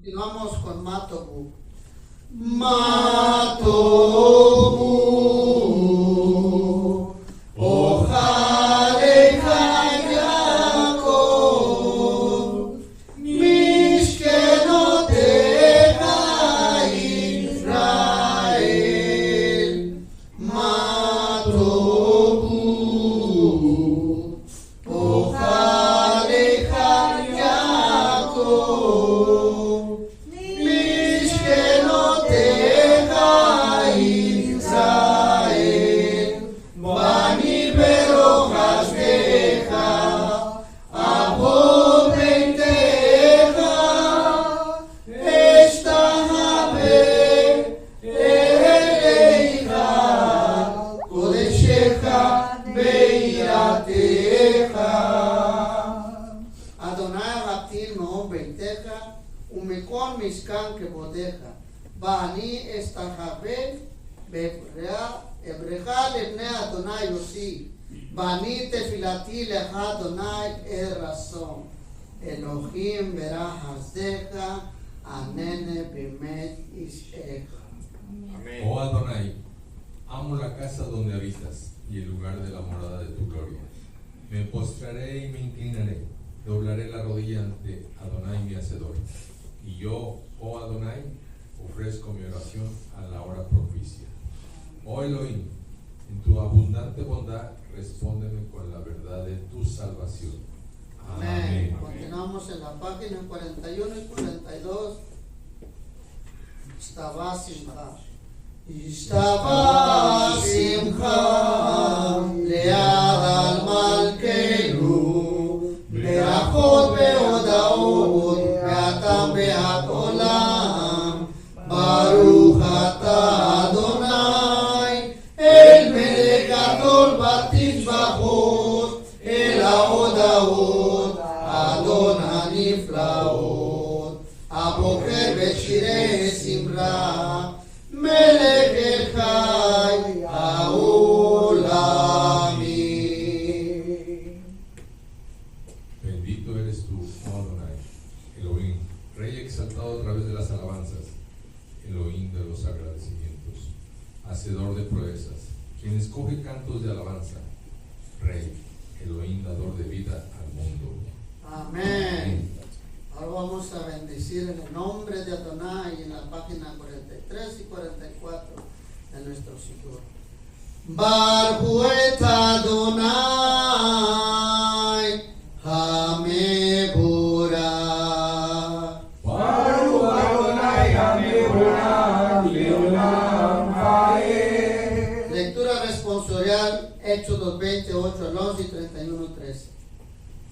Continuamos con Matobu. Matobu, Ojaleja Yaakov, Mishkenoteja Israel. Matobu, Ojaleja Yaakov, Mishkenoteja Israel. Bani Berochasdeja, Avot Beiteja, Eshtahaveh Eleicha, Kodeshecha Beirateja. Adonai Raptir Me'or Beiteja, Umekol Mishkan Kebodeja, Bani Eshtahaveh Ebrecha Lebnei Adonai Yosi, Bani Tefilati Lecha Adonai Rason, Elohim Berachasdeja, Anene Bemet Ishecha. Oh Adonai, amo la casa donde habitas y el lugar de la morada de tu gloria. Me postraré y me inclinaré, doblaré la rodilla ante Adonai mi Hacedor. Y yo, oh Adonai, ofrezco mi oración a la hora propicia. Oh Elohim, en tu abundante bondad, respóndeme con la verdad de tu salvación. Amén. Continuamos en la página 41 y 42. Estaba Simcha. Estaba Simcha, Lead al Malkeinu, Berachot Beodaot, Beatam Beat Olam, Baruch Ata Adonai, El Melech Gadol Batishbachot, El Haodaot, Adon HaNiflaot, Abocher Beshirei Simra, Melech El Chai HaOlamim. Bendito eres tú, oh Adonai, Elohim, Rey exaltado a través de las alabanzas, Elohim de los agradecimientos, Hacedor de proezas, quien escoge cantos de alabanza, Rey, Elohim dador de vida al mundo. Amén. Ahora vamos a bendecir en el nombre de Adonai en la página 43 y 44 de nuestro Señor. Baruch et Adonai Hameborach. Baruch Adonai Hameborach Leolam Haed. Lectura responsorial, Éxodo 28 al 11 y 31 al 13.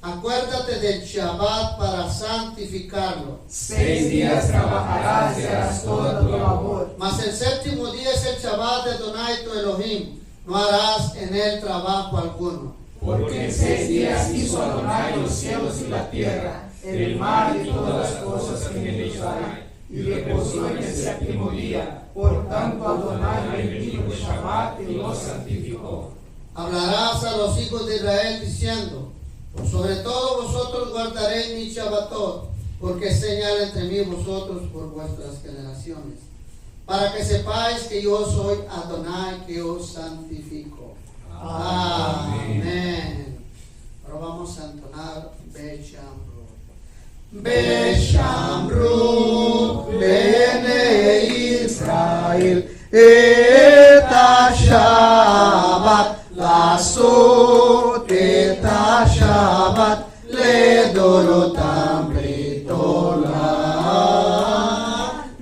Acuérdate del Shabbat para santificarlo. 6 días trabajarás y harás toda tu labor. Mas el séptimo día es el Shabbat de Adonai tu Elohim. No harás en él trabajo alguno. Porque en 6 días hizo Adonai los cielos y la tierra, el mar y todas las cosas que en ellos hay, y reposó en el séptimo día. Por tanto Adonai bendijo el Shabbat y lo santificó. Hablarás a los hijos de Israel diciendo: por sobre todo vosotros guardaréis mi Shabbatot, porque es señal entre mí y vosotros por vuestras generaciones, para que sepáis que yo soy Adonai, que os santifico. Amén. Ahora vamos a entonar Beshamru. Beshamru Bene Israel et HaShabbat לעשות את השבת לדורותם ברית עולם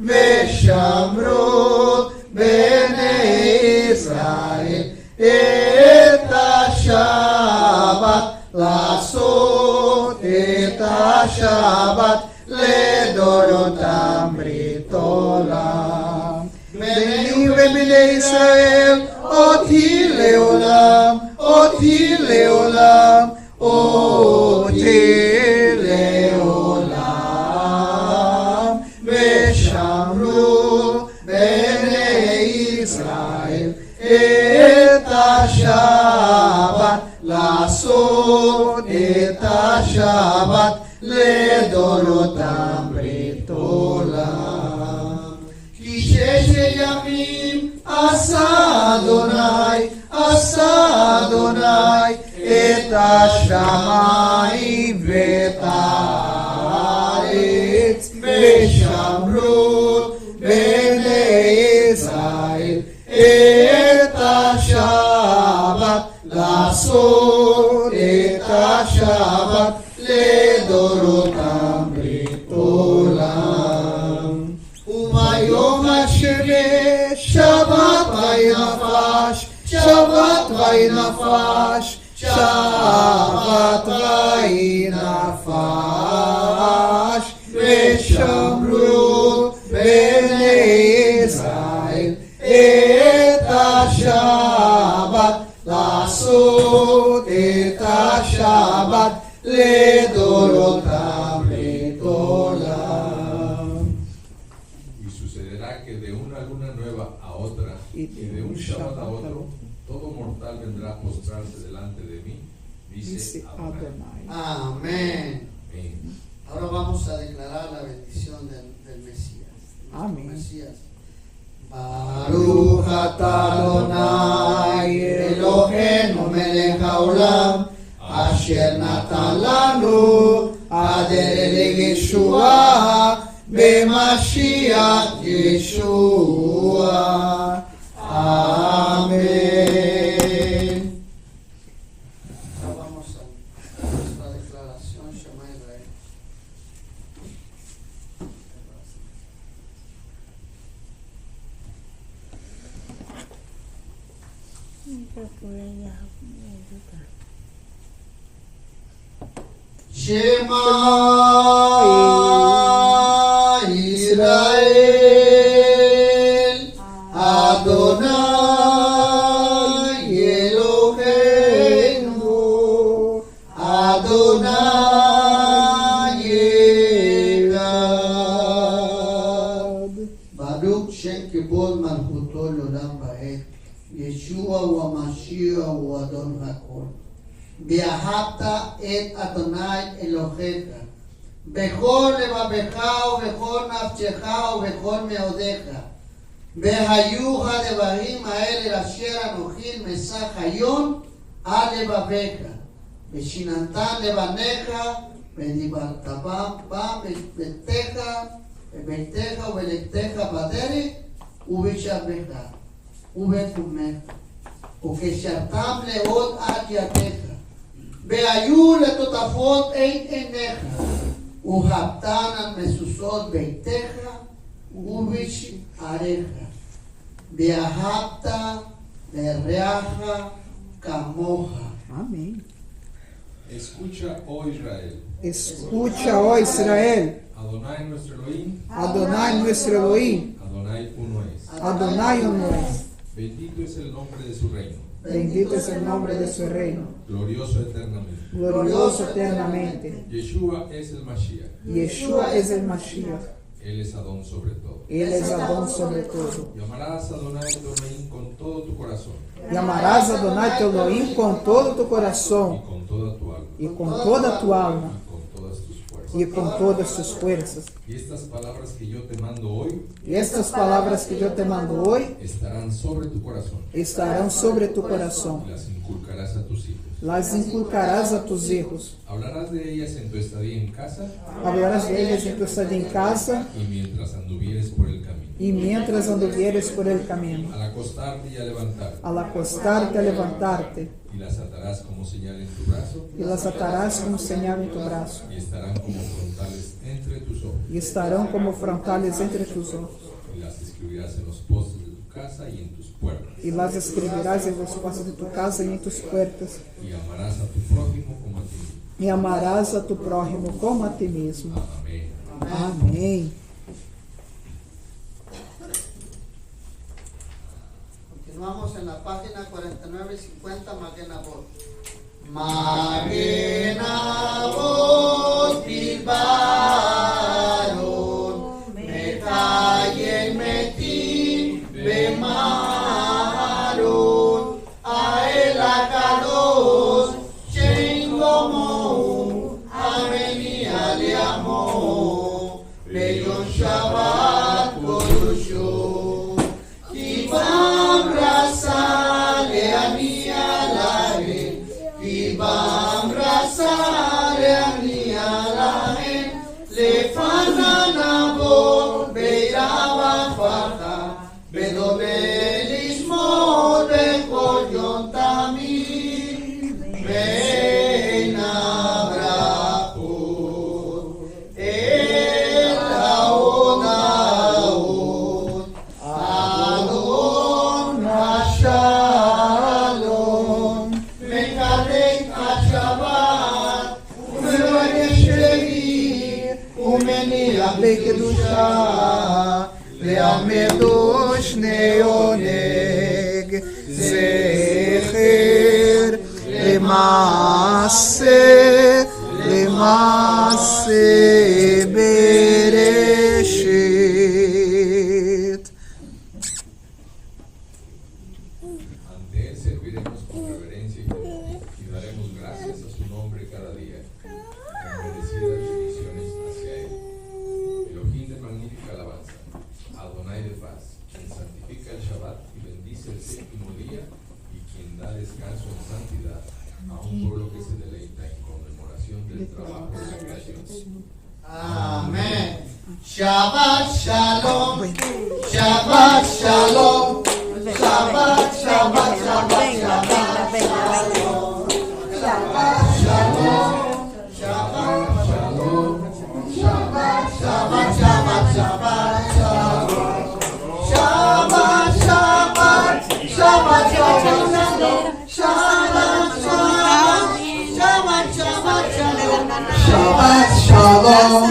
ושמרו בני ישראל את השבת לעשות את השבת לדורותם ברית עולם בני ובני ישראל אותי לעולם, אותי לעולם, אותי לעולם, ושמרו בני ישראל את השבת, לעשות את השבת לדורותם ברית עולם. את השמיים ואת הארץ, ושמרו בני ישראל את השבת, לעשות את השבת לדורותם ברית עולם. וביום השביעי שבת וינפש, שבת וינפש, שבת וינפש, ושמרו בני ישראל את השבת, לעשות את השבת לדורותם ברית עולם. Y sucederá que de una luna nueva a otra y de un Shabbat a otro, todo mortal vendrá a postrarse delante de mí, dice Adonai. Amén. Amén. Ahora vamos a declarar la bendición del Mesías. Amén. Mesías. Baruch atah Adonai Eloheinu melech haolam, asher natan lanu aderet Yeshua b'Mashiach Yeshua. Amén. Ahora vamos a nuestra declaración Shema Israel. Shema Israel, Adonai Eloheinu, Adonai Echad. Baruch Shem Kibod Malchuto L'olam Va'ed, Yeshua hu HaMashiach hu Adon HaKol. ואהבת את אדוני אלוהיך בכל לבבך ובכל נפשך ובכל מאודיך. והיו הדברים האלה אשר אנוכי מסך היום על לבביך, ושיננתם לבניך ודיברת בם בביתך ובלכתך בדרך ובשעריך ובתחומך, וקשרתם לעוד עד ידיך. והיו לטוטפות עיניך, והבטן על משושות ביתך ובשעריך. ואהבת לרעך כמוך. Amém. Escucha, oh Israel, Escucha, ó Israel, Adonai nuestro Elohim, Adonai nuestro Elohim, Adonai uno es. Adonai uno es. Bendito es el nombre de su reino, Bendito es el nombre de su reino, glorioso eternamente. glorioso eternamente. Yeshua es el Mashiach, Yeshua es el Mashiach, Él es Adón sobre todo. Él es Adón sobre todo. Llamarás a Adonai tu Elohim con todo tu corazón E amarás Adonai teu Elohim com todo o teu y coração, con toda tu alma e com toda a tua alma, y con todas tus fuerzas. e com todas as tuas forças. Y estas palabras que yo te mando hoy E estas palavras que eu te mando hoje estarán sobre tu corazón estarão sobre tu coração. y las inculcarás a tus hijos. Las inculcarás a tus hijos. Hablarás de ellas en tu estadía en casa Hablarás deles em tu estadia em casa y mientras anduvieres por el camino. e mientras anduvieres por el caminho. Al acostarte y a levantarte, Al acostarte, a levantarte, y las atarás como señal en tu brazo, e las atarás como señal em tu braço, y estarán como frontales entre tus ojos, e estarão como frontales entre tus ojos. y las escribirás en los postes de tu casa y en tus puertas. E las escreverás em los postes de tu casa e em tus puertas. Y amarás a tu prójimo como a ti mismo. E amarás a tu prójimo como a ti mesmo. Amén. Amém. Continuamos en la página 49 y 50, Maguen Avot. Maguen Avot Bilbaron, Mechayen Metim Bemaron, Ael Akadosh Shein Gomo, Ameni Aliamo, Beyom Shabbat Kodusho. Kibam rasa leani alare, כי באמרסה אני עליהם, לפנה נבוא בירה ופרחה, בדומה לשמור בכל יום תמיד, בין הברכות אל ההודעות, אדון השלום, מקדש השבת, ומרגש לי, ומניח לקדושה, ועמדו שני עונג, זכר למעשה בראשית. Ante Él serviremos con reverencia y temor, y daremos gracias a su nombre cada día, con merecidas bendiciones hacia Él. Elohim de magnífica alabanza, Adonai de paz, quien santifica el Shabbat y bendice el séptimo día, y quien da descanso en santidad a un pueblo que se deleita en conmemoración del trabajo de la creación. Amén. Shabbat Shalom, Shabbat Shalom, Shabbat, Shabbat, Shabbat, Shabbat, Shabbat Shalom, Shabbat Shalom, Shabbat, Shabbat, Shabbat, Shabbat, Shabbat, Shabbat, Shabbat, Shabbat, Shalom,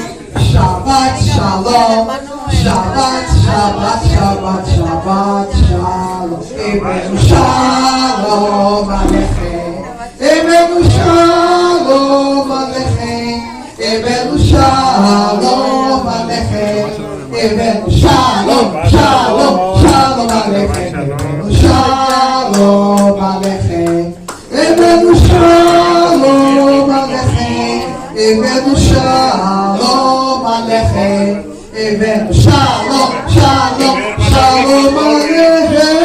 Shabbat Shalom, Shabbat, Shabbat, Shabbat, Shabbat Shalom, Ebenu Shalom Alechem, Ebenu Shalom Alechem, Ebenu Shalom Alechem, Ebenu Shalom, Shalom, Shalom Alechem, Ebenu Shalom Alechem, Ebenu Shalom Alechem, Ebenu Shalom Alechem, Ebenu Shalom, Shalom, Shalom Alechem.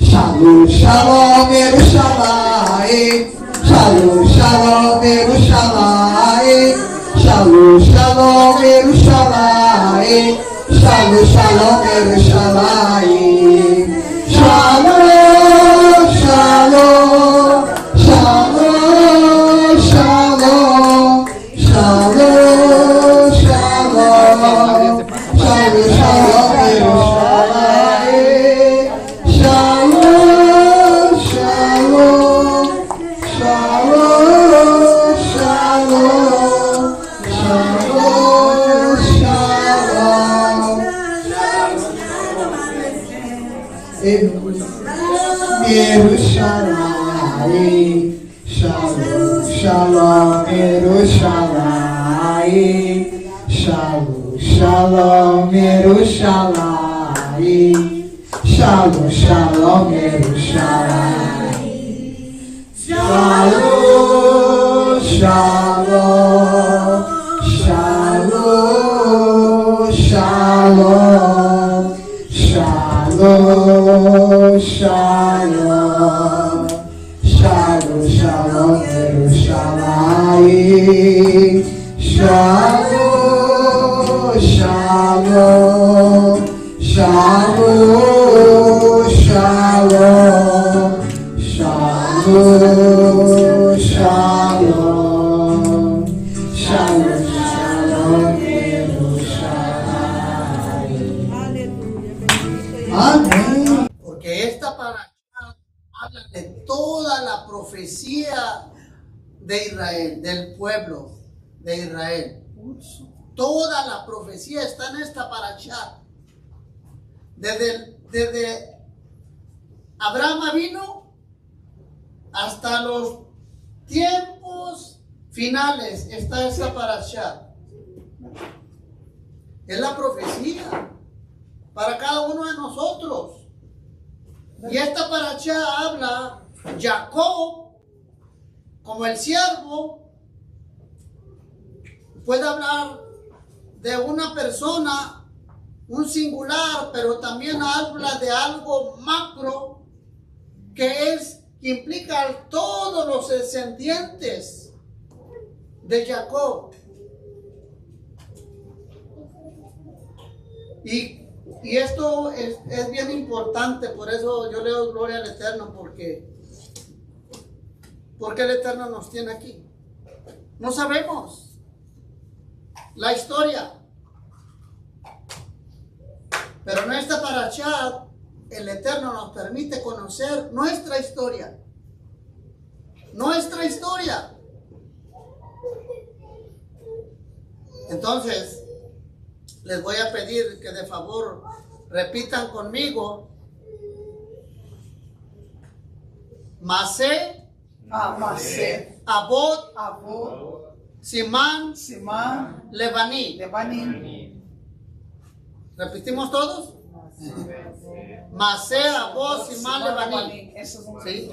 Shalom, Shalom Yerushalayim, Shalom, Shalom Yerushalayim, Shalom, Shalom Yerushalayim, Shalom, Shalom Yerushalayim, Shalom, Shalom, Shalom, Shalom, Shalom, Shalom, Shalom, Shalom Yerushalayim, Shalom, Shalom, Shalom, Shalom, Shalom, Shalom. Yerushalayim, Shalom, Shalom, Yerushalayim, Shalom, Shalom, Yerushalayim, Shalom, Shalom, Yerushalayim, Shalom, Shalom, Shalom, Shalom, Shalom, Shalom, Shalom, Shalom, Yerushalayim, Shalom, Shalom, Shalom, Shalom, Shalom, Shalom, Shalom, Shalom, Yerushalayim. Amén. Porque esta paracha habla de toda la profecía de Israel, del pueblo de Israel. Toda la profecía está en esta paracha. Desde Abraham vino hasta los tiempos finales está esa paracha. Es la profecía para cada uno de nosotros. Y esta paracha habla Jacob como el siervo. Puede hablar de una persona, un singular, pero también habla de algo macro, que es que implica a todos los descendientes de Jacob. Y esto es bien importante, por eso yo leo gloria al Eterno, porque el Eterno nos tiene aquí. No sabemos la historia, pero en esta parashá el Eterno nos permite conocer nuestra historia. Nuestra historia. Entonces, les voy a pedir que de favor repitan conmigo. Masé, Masé, Abot, Abot, Simán, Simán, Lebaní. Lebaní. ¿Repetimos todos? Masé, Abot, Simán, Lebaní. Esa es ¿Sí?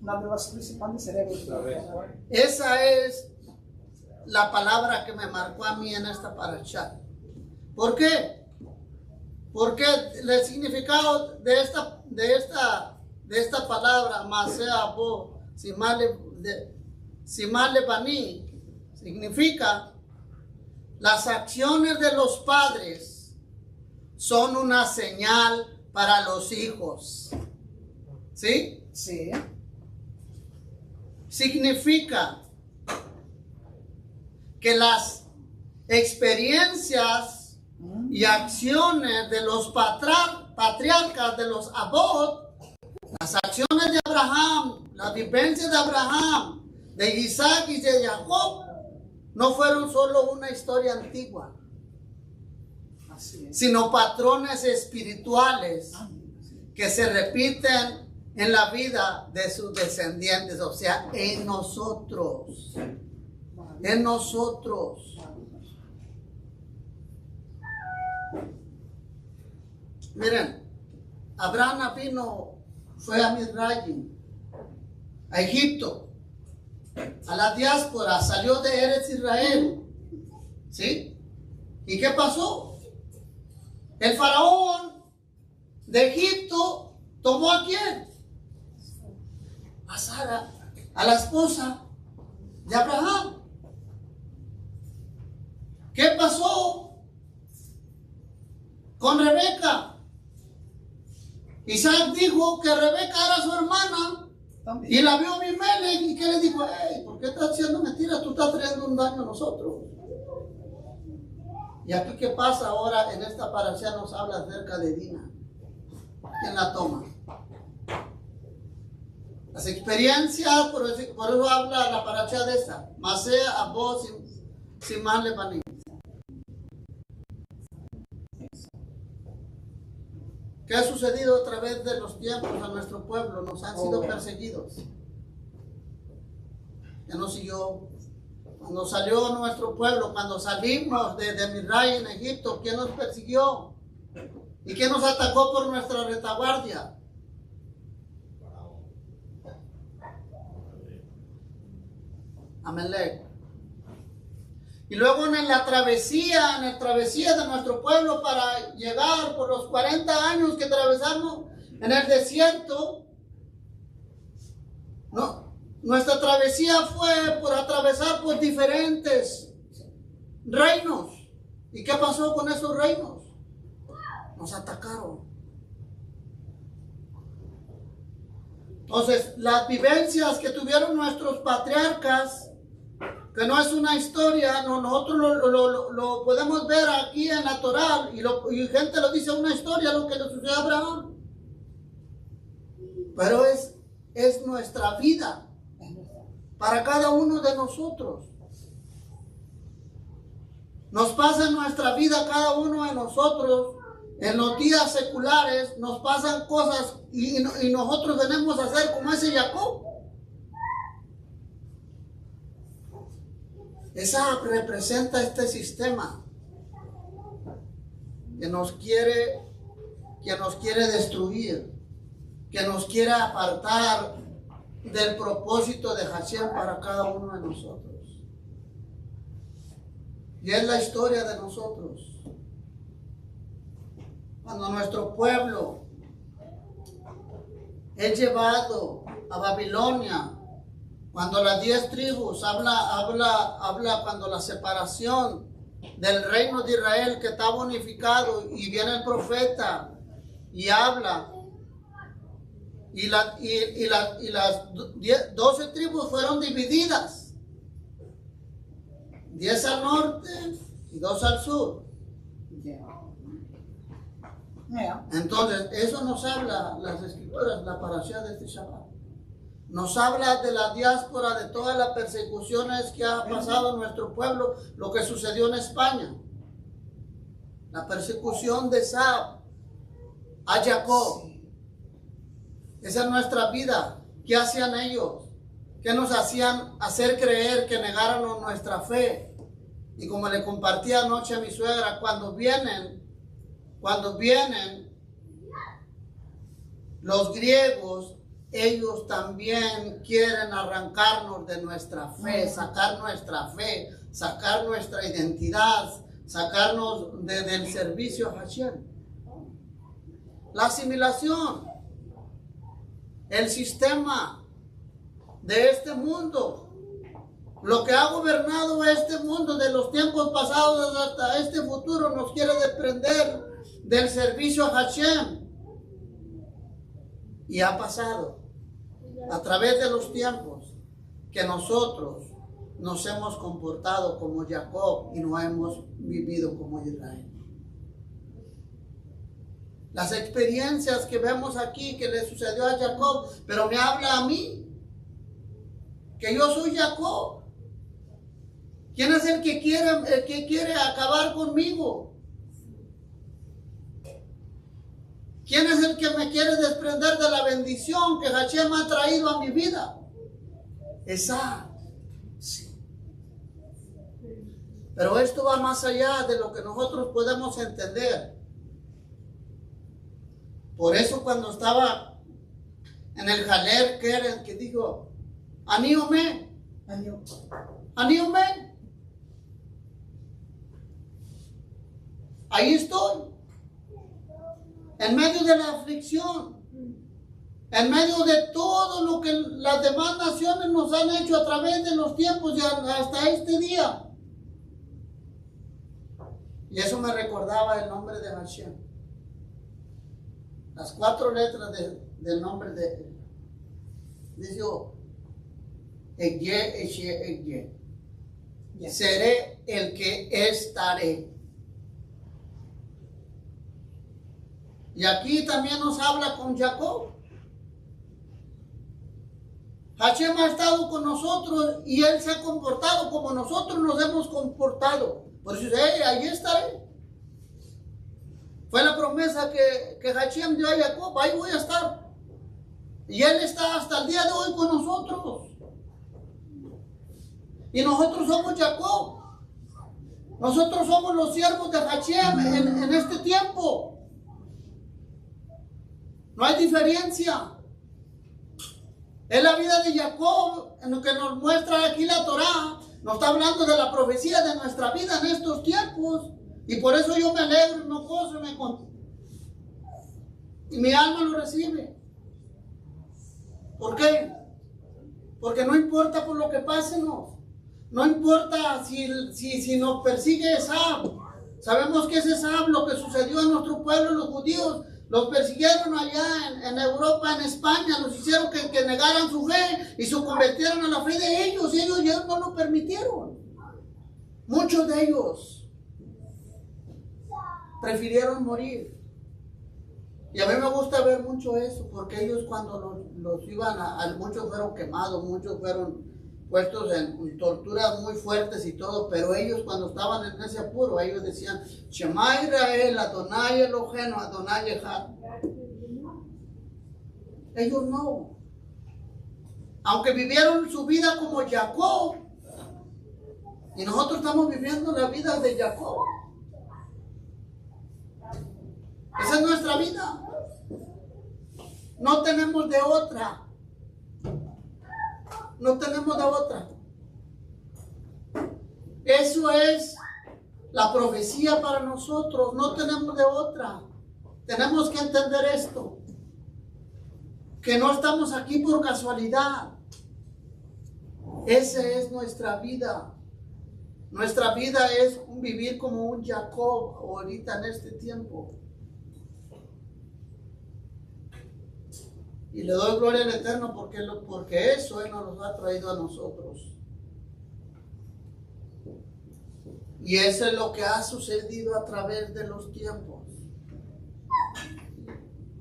una de las principales cerebros. Esa es la palabra que me marcó a mí en esta parashá. ¿Por qué? Porque el significado de esta palabra, Masé, Abot, Simán, Lebaní, significa las acciones de los padres son una señal para los hijos. ¿Sí? Sí. Significa que las experiencias y acciones de los patriarcas, de los Abot, las acciones de Abraham, la vivencia de Abraham, de Isaac y de Jacob, no fueron solo una historia antigua, sino patrones espirituales que se repiten en la vida de sus descendientes, o sea, en nosotros. En nosotros. Miren, Abraham fue a Mizraim, a Egipto, a la diáspora, salió de Eretz Israel. ¿Sí? ¿Y qué pasó? El faraón de Egipto tomó ¿a quién? A Sara, a la esposa de Abraham. ¿Qué pasó con Rebeca? Isaac dijo que Rebeca era su hermana y la vio Abimelech, y que le dijo: hey, ¿por qué estás haciendo mentiras? Tú estás trayendo un daño a nosotros. Y aquí, ¿qué pasa ahora? En esta parashá nos habla acerca de Dina. ¿Quién la toma? Las experiencias, por eso habla la parashá de esta. Masé, Abot, Simán, Lebaní. ¿Qué ha sucedido a través de los tiempos a nuestro pueblo? Nos han sido perseguidos. Ya nos siguió. Cuando salió nuestro pueblo, cuando salimos de Mizraim en Egipto, ¿quién nos persiguió? ¿Y quién nos atacó por nuestra retaguardia? Amalek. Y luego en la travesía de nuestro pueblo para llegar por los 40 años que atravesamos en el desierto, nuestra travesía fue por atravesar por diferentes reinos. ¿Y qué pasó con esos reinos? Nos atacaron. Entonces, las vivencias que tuvieron nuestros patriarcas, que no es una historia, nosotros lo podemos ver aquí en la Torá, y gente lo dice una historia, lo que le sucedió a Abraham. Pero es nuestra vida, para cada uno de nosotros. Nos pasa en nuestra vida, cada uno de nosotros, en los días seculares, nos pasan cosas y nosotros tenemos que hacer como ese Jacob. Esa representa este sistema que nos quiere destruir, que nos quiere apartar del propósito de Hashem para cada uno de nosotros. Y es la historia de nosotros. Cuando nuestro pueblo es llevado a Babilonia, cuando las 10 tribus, habla cuando la separación del reino de Israel que estaba unificado, y viene el profeta y habla, y las 12 tribus fueron divididas, 10 al norte y 2 al sur. Entonces, eso nos habla las escrituras, la parashá de este Shabbat. Nos habla de la diáspora, de todas las persecuciones que ha pasado en nuestro pueblo, lo que sucedió en España. La persecución de Esau a Jacob. Esa es nuestra vida. ¿Qué hacían ellos? ¿Qué nos hacían hacer creer que negáramos nuestra fe? Y como le compartí anoche a mi suegra, cuando vienen los griegos, ellos también quieren arrancarnos de nuestra fe, sacar nuestra identidad, sacarnos del servicio a Hashem. La asimilación, el sistema de este mundo, lo que ha gobernado este mundo de los tiempos pasados hasta este futuro, nos quiere desprender del servicio a Hashem. Y ha pasado a través de los tiempos que nosotros nos hemos comportado como Jacob y no hemos vivido como Israel. Las experiencias que vemos aquí que le sucedió a Jacob, pero me habla a mí, que yo soy Jacob. ¿Quién es el que quiere acabar conmigo? ¿Quién es el que me quiere desprender de la bendición que Hashem ha traído a mi vida? Esa. Sí. Pero esto va más allá de lo que nosotros podemos entender. Por eso cuando estaba en el Jaler Keren, que dijo, aníome. Ahí estoy. En medio de la aflicción, en medio de todo lo que las demás naciones nos han hecho a través de los tiempos y hasta este día. Y eso me recordaba el nombre de Hashem. Las 4 letras del nombre de él. Dice, Eye. Seré el que estaré. Y aquí también nos habla con Jacob. Hashem ha estado con nosotros y Él se ha comportado como nosotros nos hemos comportado. Por eso dice, ahí estaré. Fue la promesa que Hashem dio a Jacob, ahí voy a estar. Y Él está hasta el día de hoy con nosotros. Y nosotros somos Jacob. Nosotros somos los siervos de Hashem en este tiempo. No hay diferencia. Es la vida de Jacob en lo que nos muestra aquí la Torá. Nos está hablando de la profecía de nuestra vida en estos tiempos. Y por eso yo me alegro, me gozo, y mi alma lo recibe. ¿Por qué? Porque no importa por lo que pase, no importa si nos persigue Esau. Sabemos que es Esau lo que sucedió en nuestro pueblo, los judíos. Los persiguieron allá en Europa, en España, los hicieron que negaran su fe y se convirtieron a la fe de ellos, y ellos ya no lo permitieron. Muchos de ellos prefirieron morir. Y a mí me gusta ver mucho eso, porque ellos cuando los iban muchos fueron quemados, muchos fueron puestos en torturas muy fuertes y todo, pero ellos cuando estaban en ese apuro, ellos decían, Shema Israel, Adonai Eloheinu, Adonai Echad. Ellos no. Aunque vivieron su vida como Jacob, y nosotros estamos viviendo la vida de Jacob. Esa es nuestra vida. No tenemos de otra. No tenemos de otra. Eso es la profecía para nosotros. No tenemos de otra. Tenemos que entender esto. que no estamos aquí por casualidad. Esa es nuestra vida. Nuestra vida es vivir como un Jacob ahorita en este tiempo. Y le doy gloria al Eterno porque eso Él nos ha traído a nosotros. Y eso es lo que ha sucedido a través de los tiempos.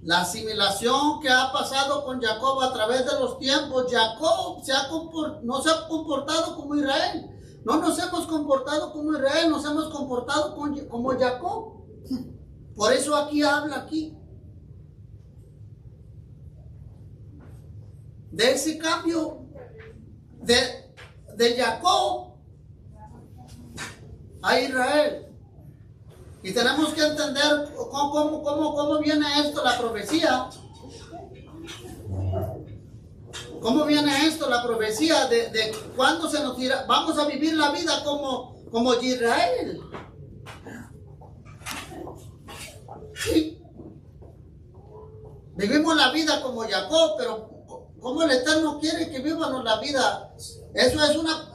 La asimilación que ha pasado con Jacob a través de los tiempos. Jacob no se ha comportado como Israel. No nos hemos comportado como Israel, nos hemos comportado como Jacob. Por eso habla aquí. De ese cambio de Jacob a Israel. Y tenemos que entender cómo viene esto, la profecía. ¿Cómo viene esto, la profecía de cuándo se nos dirá? Vamos a vivir la vida como Israel. Sí. Vivimos la vida como Jacob, pero como el Eterno quiere que vivamos la vida. Eso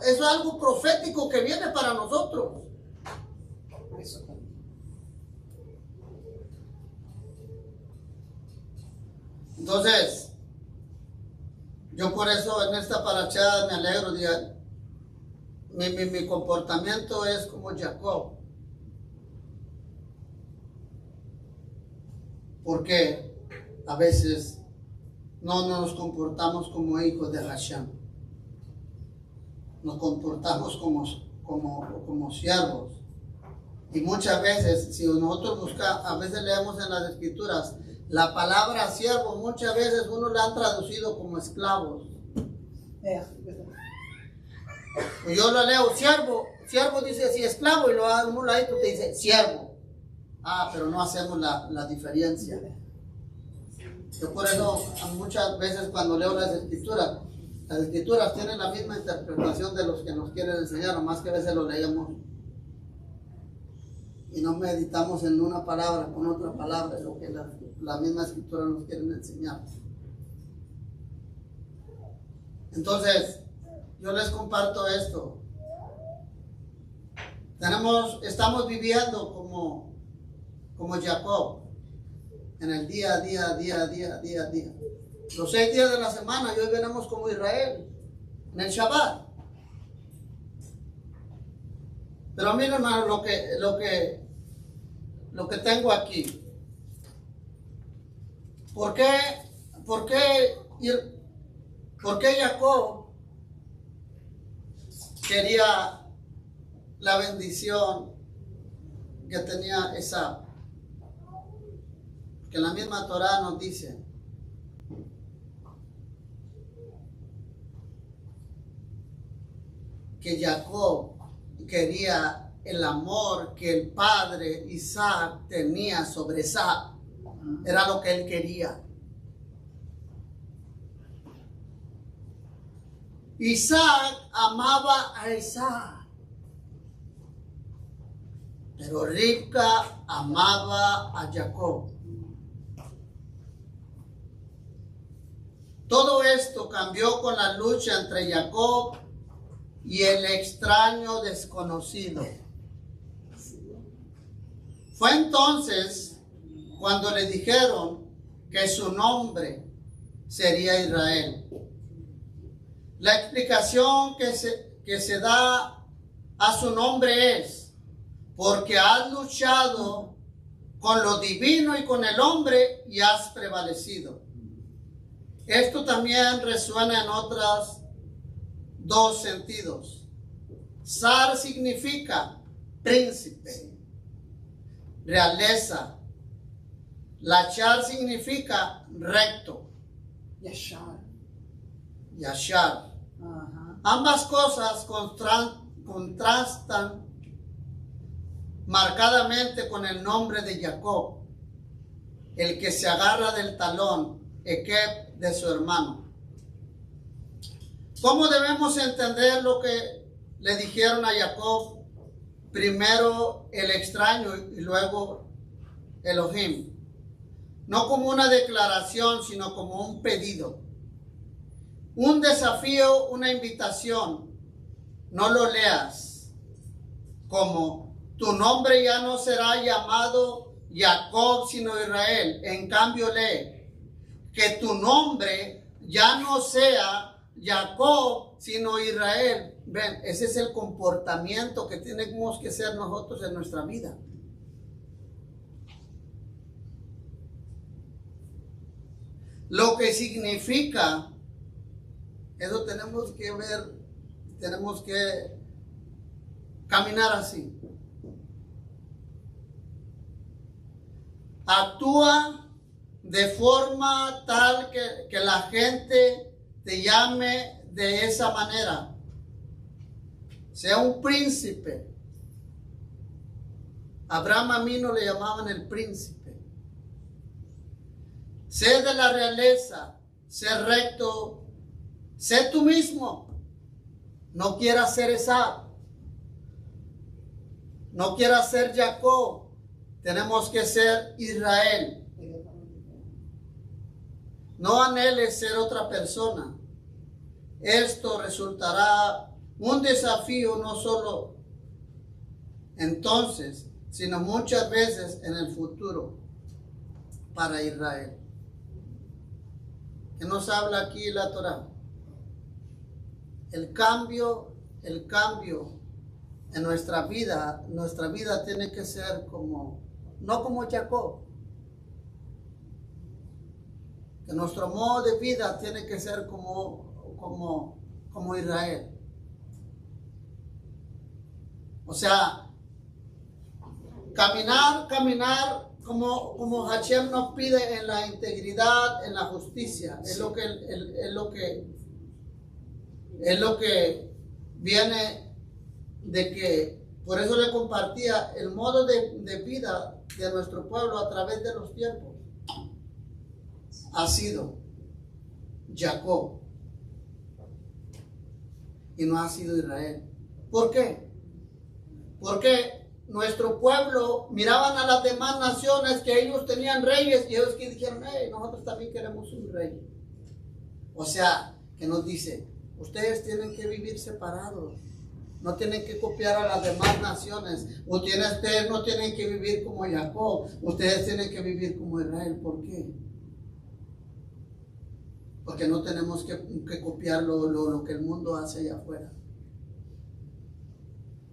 es algo profético que viene para nosotros. Entonces, yo por eso en esta parachada me alegro. Mi comportamiento es como Jacob. Porque a veces no nos comportamos como hijos de Hashem. Nos comportamos como siervos. Y muchas veces, si nosotros a veces leemos en las escrituras, la palabra siervo, muchas veces uno la han traducido como esclavos. Y yo lo leo, siervo dice así, esclavo, y uno lo te dice siervo. Pero no hacemos la diferencia. Yo por eso muchas veces cuando leo las escrituras tienen la misma interpretación de los que nos quieren enseñar, o más que a veces lo leemos y no meditamos en una palabra con otra palabra, lo que la misma escritura nos quiere enseñar. Entonces, yo les comparto esto. Estamos viviendo como Jacob, en el día a día. Los 6 días de la semana, y hoy veremos como Israel, en el Shabbat. Pero miren, hermano, lo que tengo aquí. ¿Por qué Jacob quería la bendición que tenía Esaú? Que la misma Torah nos dice que Jacob quería el amor que el padre Isaac tenía sobre Esaú. Era lo que él quería. Isaac amaba a Esaú, pero Rivka amaba a Jacob. Todo esto cambió con la lucha entre Jacob y el extraño desconocido. Fue entonces cuando le dijeron que su nombre sería Israel. La explicación que se da a su nombre es porque has luchado con lo divino y con el hombre y has prevalecido. Esto también resuena en otros 2 sentidos. Sar significa príncipe, realeza. Lachar significa recto. Yashar. Ambas cosas contrastan marcadamente con el nombre de Jacob, el que se agarra del talón, Ekeb, de su hermano. ¿Cómo debemos entender lo que le dijeron a Jacob? Primero el extraño y luego Elohim. no como una declaración, sino como un pedido, un desafío, una invitación. No lo leas como tu nombre ya no será llamado Jacob, sino Israel. En cambio, lee que tu nombre ya no sea Jacob, sino Israel. Ven, ese es el comportamiento que tenemos que ser nosotros en nuestra vida. Lo que significa, eso tenemos que ver, tenemos que caminar así. Actúa de forma tal que la gente te llame de esa manera. Sea un príncipe. Abraham a mí no le llamaban el príncipe. Sé de la realeza, sé recto, sé tú mismo. No quieras ser Esaú. No quieras ser Jacob. Tenemos que ser Israel. No anheles ser otra persona. Esto resultará un desafío no solo entonces, sino muchas veces en el futuro para Israel. ¿Qué nos habla aquí la Torá? El cambio en nuestra vida tiene que ser como, no como Jacob. Que nuestro modo de vida tiene que ser como Israel. O sea, caminar como Hashem nos pide en la integridad, en la justicia. Es lo que viene de que, por eso le compartía el modo de vida de nuestro pueblo a través de los tiempos. Ha sido Jacob y no ha sido Israel. ¿Por qué? Porque nuestro pueblo miraban a las demás naciones que ellos tenían reyes y ellos que dijeron, hey, nosotros también queremos un rey. O sea, que nos dice, ustedes tienen que vivir separados. No tienen que copiar a las demás naciones. Ustedes no tienen que vivir como Jacob. Ustedes tienen que vivir como Israel. ¿Por qué? Porque no tenemos que copiar lo que el mundo hace allá afuera.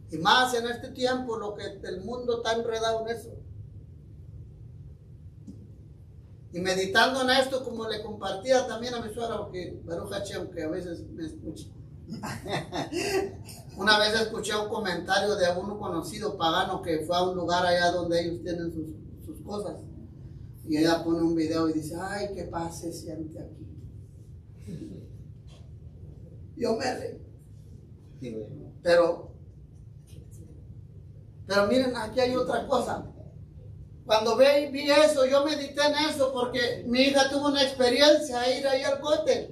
Y más en este tiempo, lo que el mundo está enredado en eso. Y meditando en esto, como le compartía también a mi suegra, porque Baruch Hashem, que a veces me escucha. Una vez escuché un comentario de uno conocido pagano que fue a un lugar allá donde ellos tienen sus cosas. Y ella pone un video y dice, ay, qué paz se siente aquí. Yo me reí. Pero miren, aquí hay otra cosa. Cuando vi eso, yo medité en eso porque mi hija tuvo una experiencia a ir ahí al cóctel.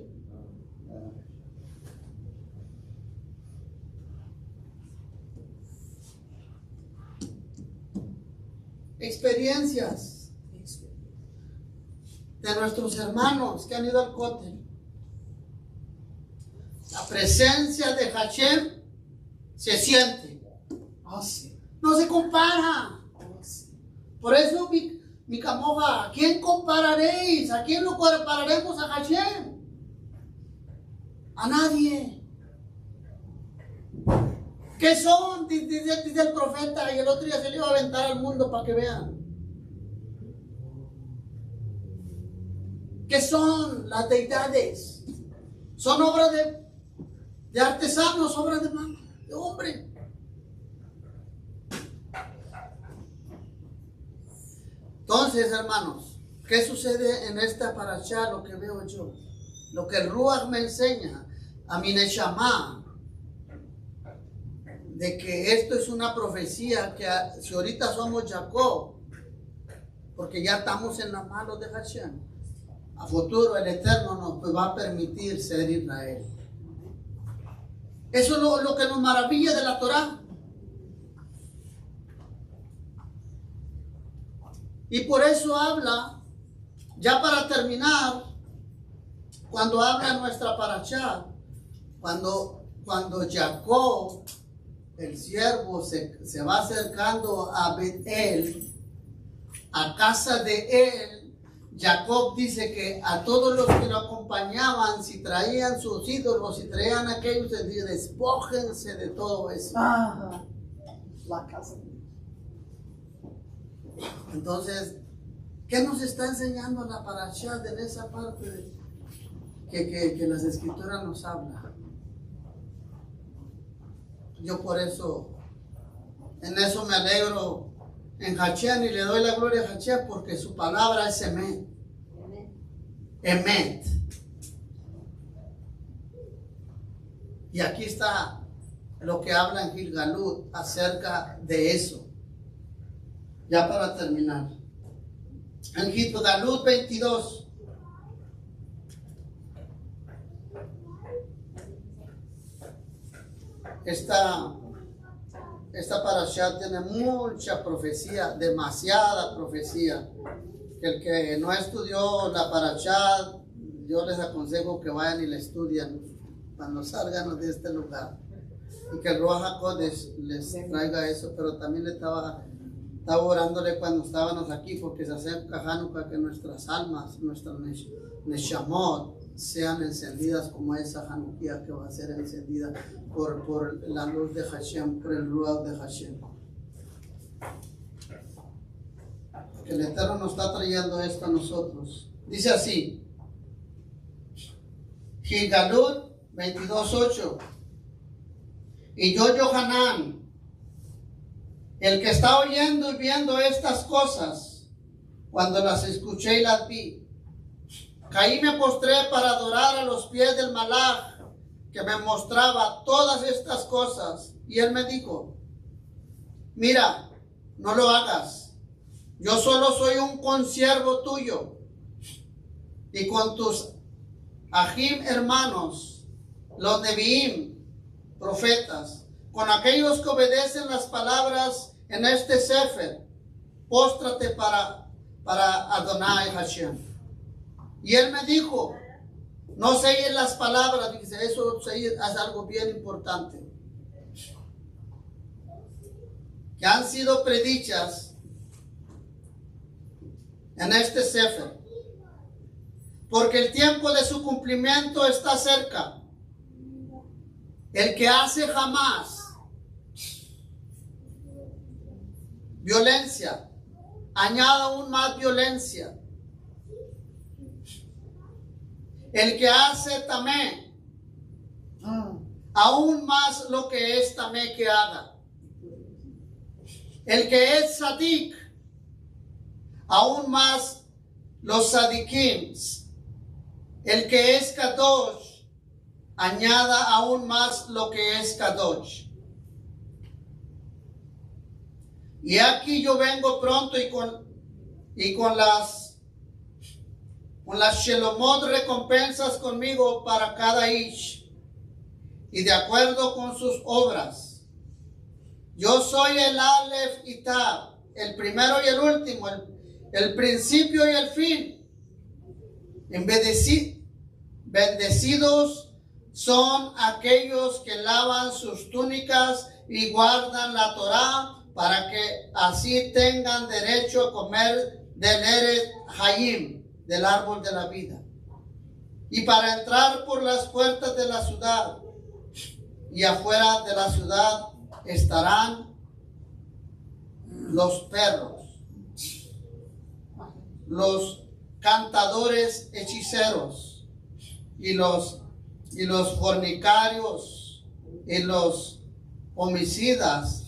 Experiencias de nuestros hermanos que han ido al cóctel. La presencia de Hashem se siente. No se compara. Por eso mi camoja, ¿a quién compararéis? ¿A quién lo compararemos a Hashem? A nadie. ¿Qué son? Dice el profeta, y el otro día se le iba a aventar al mundo para que vean. ¿Qué son las deidades? Son obras de artesanos, obras de mano, de hombre. Entonces, hermanos, ¿qué sucede en esta parashá? Lo que veo yo, lo que el Ruach me enseña a mi Neshama, de que esto es una profecía que si ahorita somos Jacob, porque ya estamos en las manos de Hashem, a futuro el Eterno nos va a permitir ser Israel. Eso es lo que nos maravilla de la Torá. Y por eso habla Ya para terminar, cuando habla nuestra parashá, cuando Jacob, el siervo, se va acercando a Betel, a casa de él, Jacob dice que a todos los que lo acompañaban, si traían sus ídolos, si traían aquellos, despójense de todo eso. Ajá. La casa. Entonces, ¿qué nos está enseñando la parashá de esa parte que las escrituras nos hablan? Yo por eso, en eso me alegro en Hashem y le doy la gloria a Hashem porque su palabra es Emet. Emet. Y aquí está lo que habla en Gilgalut acerca de eso. Ya para terminar. En Gilgalut 22. Esta parashá tiene mucha profecía, demasiada profecía. El que no estudió la parashá, yo les aconsejo que vayan y la estudien cuando salgan de este lugar. Y que el Ruach HaKodesh les traiga eso, pero también le estaba orándole cuando estábamos aquí, porque se acerca Hanukkah, que nuestras almas, nuestras neshamot, sean encendidas como esa Hanukkah que va a ser encendida por la luz de Hashem, por el Ruach de Hashem. Que el Eterno nos está trayendo esto a nosotros. Dice así, Gilgalut 22:8. Y yo, Yohanan, el que está oyendo y viendo estas cosas, cuando las escuché y las vi, caí y me postré para adorar a los pies del Malach que me mostraba todas estas cosas. Y él me dijo, mira, no lo hagas. Yo solo soy un consiervo tuyo. Y con tus Ajim hermanos, los Neviim, profetas, con aquellos que obedecen las palabras en este Sefer, póstrate para Adonai Hashem. Y él me dijo, no selles las palabras, dice, eso es algo bien importante, que han sido predichas en este Sefer, porque el tiempo de su cumplimiento está cerca. El que hace jamás violencia, añada aún más violencia. El que hace tamé, aún más lo que es tamé que haga. El que es sadik, aún más los sadikim. El que es kadosh, añada aún más lo que es kadosh. Y aquí yo vengo pronto y con las shelomot recompensas conmigo para cada ish, y de acuerdo con sus obras. Yo soy el Aleph y Tab, el primero y el último, el principio y el fin. Bendecidos son aquellos que lavan sus túnicas y guardan la Torá, para que así tengan derecho a comer del Eretz Hayim, del árbol de la vida, y para entrar por las puertas de la ciudad. Y afuera de la ciudad estarán los perros, los cantadores hechiceros, y los fornicarios, y los homicidas,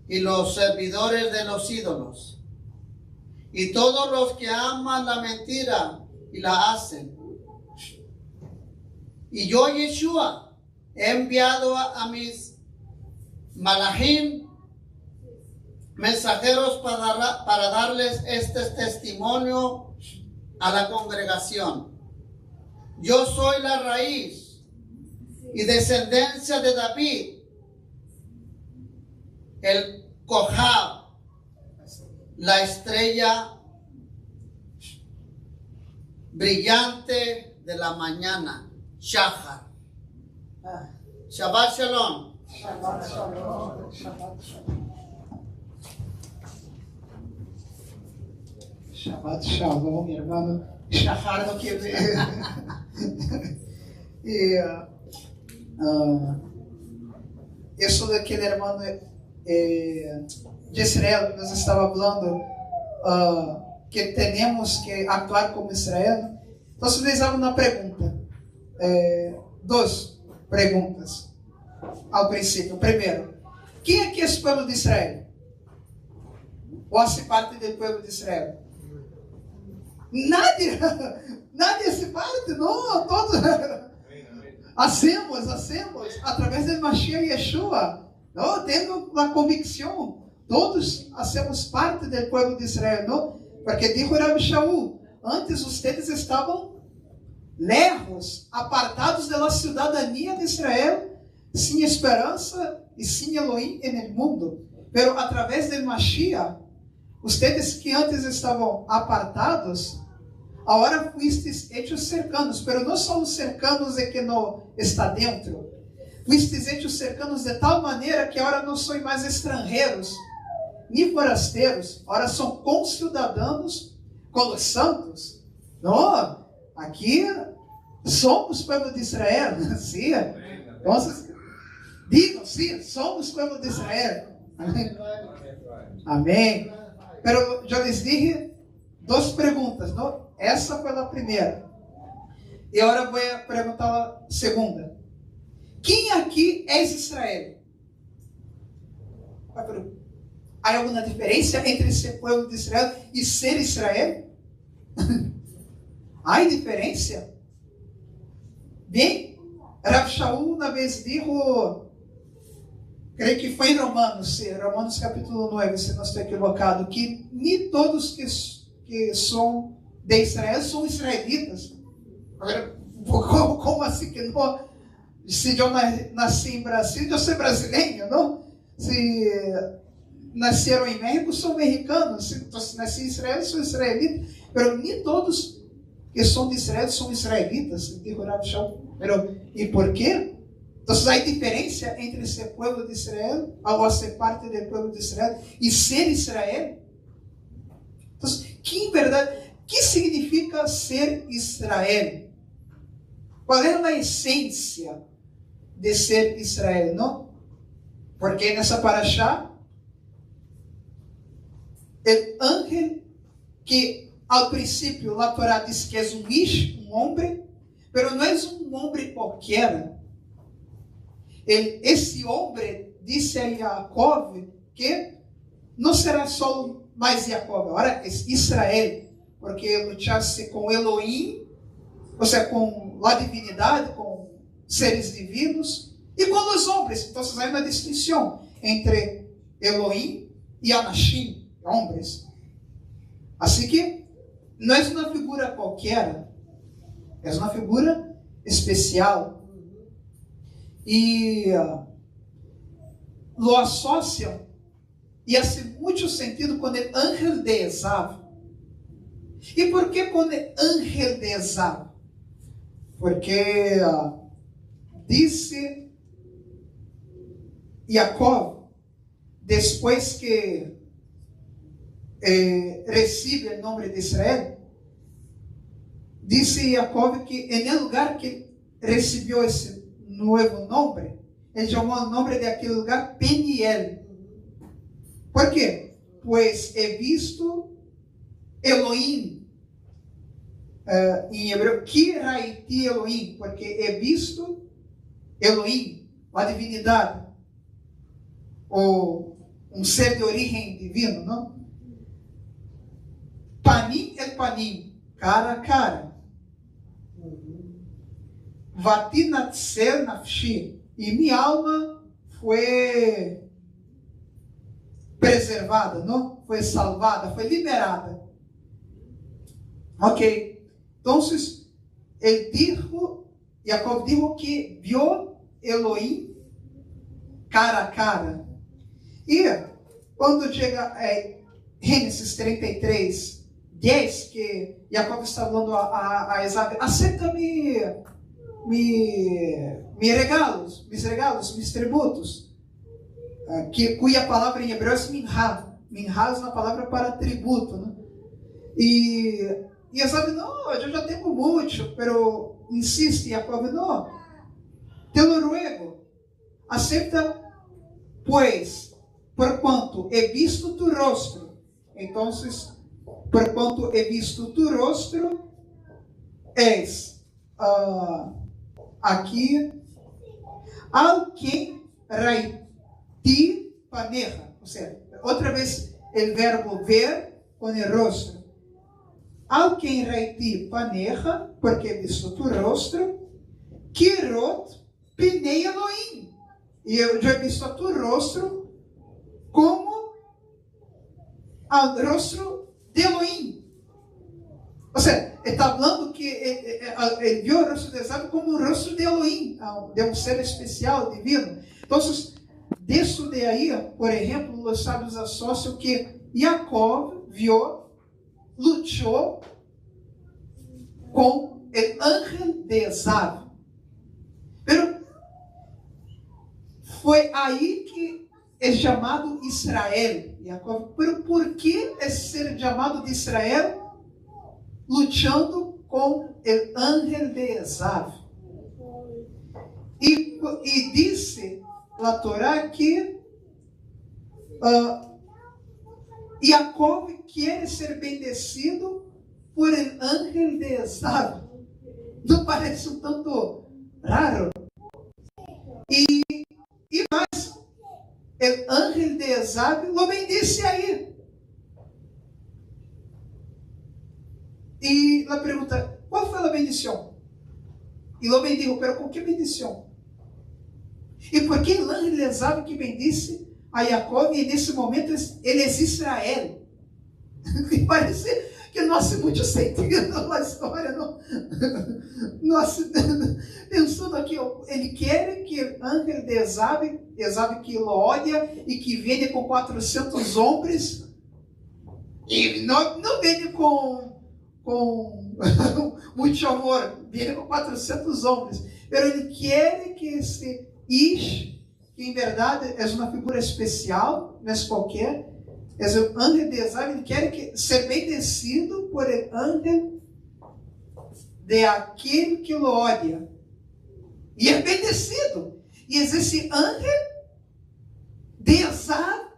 y los servidores de los ídolos, y todos los que aman la mentira y la hacen. Y yo, Yeshua, he enviado a mis malachim, mensajeros, para darles este testimonio a la congregación. Yo soy la raíz y descendencia de David, el Kohab, la estrella brillante de la mañana, Shahar. Shabbat Shalom. Shabbat Shalom. Shabbat Shalom. Shabbat Shalom, mi hermano. Shahar no quiere ver. Isso daquele irmão de Israel, nós estava falando que temos que atuar como Israel. Então, les hago uma pergunta. Duas perguntas ao princípio. Primeiro, quem aqui é o povo de Israel? Ou hace parte do povo de Israel? Nadie hace parte, não, todos. Hacemos, através do Mashiach Yeshua, não, tendo a convicção, todos hacemos parte do povo de Israel, não? Porque dijo Rabi Shaul, antes vocês estavam lejos, apartados da cidadania de Israel, sem esperança e sem Elohim no mundo. Pero através do Mashiach, vocês que antes estavam apartados, agora fuistes hechos cercanos, pero não são cercanos de que não está dentro. Fuistes hechos cercanos de tal maneira que agora não são mais estrangeiros, nem forasteiros, agora são concidadãos com os santos. Não, aqui somos povo de Israel, sim. Então, digam, sim, somos povo de Israel. Amém. Amém. Pero eu lhes dije duas perguntas, não? Essa foi a primeira. E agora vou perguntar a segunda. Quem aqui é Israel? Há alguma diferença entre ser povo de Israel e ser Israel? Há diferença? Bem, Rav Shaul uma vez dijo, creio que foi em Romanos, Romanos capítulo 9, se não estou equivocado, que nem todos que são de Israel são israelitas. Agora, como assim que não? Se eu nasci em Brasil, eu sou brasileiro, não? Se nasceram em México, são mexicanos. Se nasci em Israel, sou israelita. Mas nem todos que são de Israel são israelitas. E por quê? Então, há diferença entre ser povo de Israel, ou ser parte do povo de Israel, e ser Israel. Então, que significa ser Israel? Qual é a essência de ser Israel, não? Porque nessa paraxá, o ángel que ao princípio a Torá diz que é um ish, um homem, mas não é um homem qualquer. Esse homem disse a Jacob que não será só mais Jacob, agora é Israel, porque lutasse com Elohim, ou seja, com a divinidade, com seres divinos, e com os homens. Então, há uma distinção entre Elohim e Anashim, homens. Assim que não é uma figura qualquer, é uma figura especial. E lo associam, e hace muito sentido com o ángel de Esav. E por que com o ángel de Esav? Porque disse Jacob, depois que recebe o nome de Israel, disse Jacob que no lugar que recebeu esse novo nome, ele chamou o nome daquele lugar Peniel. Por quê? Pois é visto Elohim, em hebreu, Kiraiti Elohim, porque é visto Elohim, a divindade, ou um ser de origem divino, não? Panim é panim, cara a cara. Vatinatser nafshi, e minha alma foi preservada, não? Foi salvada, foi liberada. Ok. Então, ele dijo, Jacob dijo que viu Elohim cara a cara. E quando chega Gênesis 33, 10, que Jacob está falando a Esaú, aceita meus regalos, meus tributos, cuja palavra em hebreu é minhá. Minhá é uma palavra para tributo, né? E Esaú, não, eu já tenho muito, pero insiste, Jacob, não, te lo ruego, acepta, pues, por quanto he visto tu rostro. Então, por quanto he visto tu rostro, és aqui alguém ti paneja. Ou seja, outra vez o verbo ver com o rostro. Alguém ti paneja, porque he visto tu rostro, kirot pinei Elohim. E eu já he visto tu rostro como o rosto de Elohim. Ou seja, ele está falando que ele viu o rosto de Esaú como o rosto de Elohim, de um ser especial, divino. Então, disso de aí, por exemplo, os sábios associam que Jacob lutou com o ángel de Esaú. Mas foi aí que é chamado Israel. Jacob. Pero por que é ser chamado de Israel? Lutando com o ángel de Esaú. E disse a Torá que Jacob quer ser bendecido por o ángel de Esaú. Não parece um tanto raro? E mais, o ángel de Esaú lo bendice aí. E a pergunta, qual foi a bendição? E lo bendijo, pero com que bendição? E por que o ángel de Esaú que bendice a Jacob, e nesse momento ele é Israel? E parece que não faz muito sentido a história. Nossa, pensando aqui, ele quer que o ángel de Esaú que lo odia e que vem com 400 homens, e não vem com muito amor, vem com 400 homens, mas ele quer que esse Ish, que em verdade é uma figura especial, não é qualquer, é o ángel de Esaú, ele quer ser bendecido por o ángel de aquele que lo odia. E é bendecido. E existe ángel de Esaú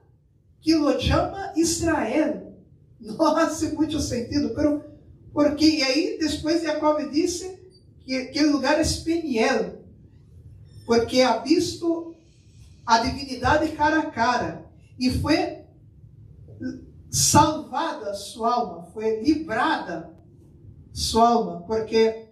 que lo chama Israel. Não faz muito sentido, porque e aí depois Jacob disse que aquele lugar é Peniel, porque ha visto a divindade cara a cara, e foi salvada sua alma, foi livrada sua alma, porque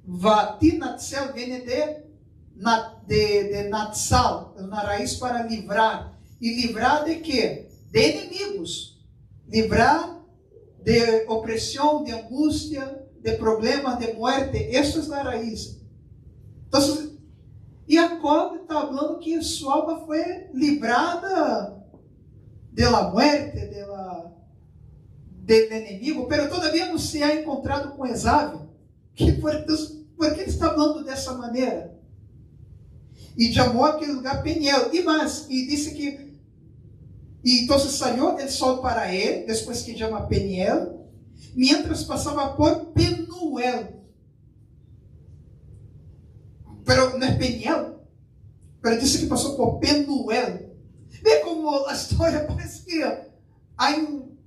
Vatinatzel vem de Natsal, na raiz para livrar. E livrar de quê? De inimigos. Livrar de opressão, de angústia, de problemas, de muerte. Essa é a raiz. Então, Jacob está falando que sua alma foi livrada da muerte, do inimigo, mas todavia não se ha encontrado com Esaú. Por que ele está falando dessa maneira? E chamou aquele lugar Peniel. E disse que e então saiu o sol para ele, depois que chama Peniel, mientras passava por Penuel. Pero não é Peniel? Pero disse que passou por Penuel. Vê como a história parece que há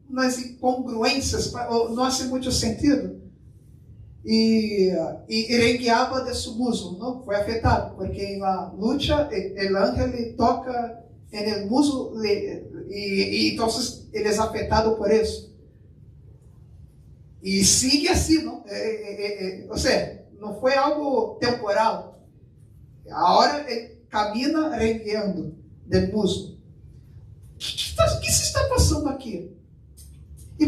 umas incongruências, não faz muito sentido. E Irenguiaba de Subuso não foi afetado, porque em la lucha o ángel toca no muso e então ele é afetado por isso. E sigue assim, não? Ou seja, não foi algo temporal. A hora ele camina rengueando de muso. O que se está passando aqui? E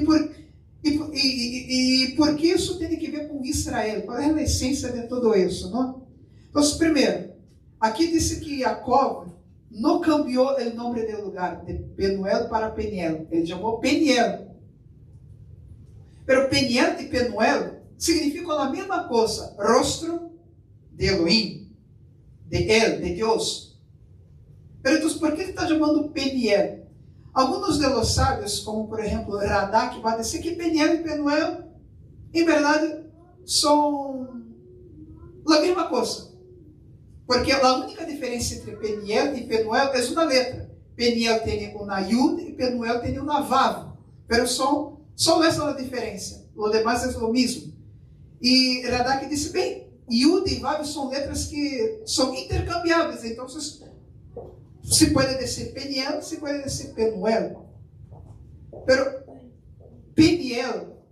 por que isso tem que ver com Israel? Qual é a essência de tudo isso? Não? Então, primeiro, aqui disse que Jacob não cambiou o nome do lugar, de Penuel para Peniel. Ele chamou Peniel. Pero Peniel e Penuel significam a mesma coisa, rostro de Elohim, de Deus. Pero então, por que está chamando Peniel? Alguns de los sábios, como por exemplo Radak, vai dizer que Peniel e Penuel, em verdade, são a mesma coisa. Porque a única diferença entre Peniel e Penuel é uma letra. Peniel tem uma Yud e Penuel tem uma Vav. Pero só essa é a diferença. O demais é o mesmo. E Radak disse, bem, Yud e Vav são letras que são intercambiáveis. Então, se pode dizer Peniel, se pode dizer Penuel. Pero Peniel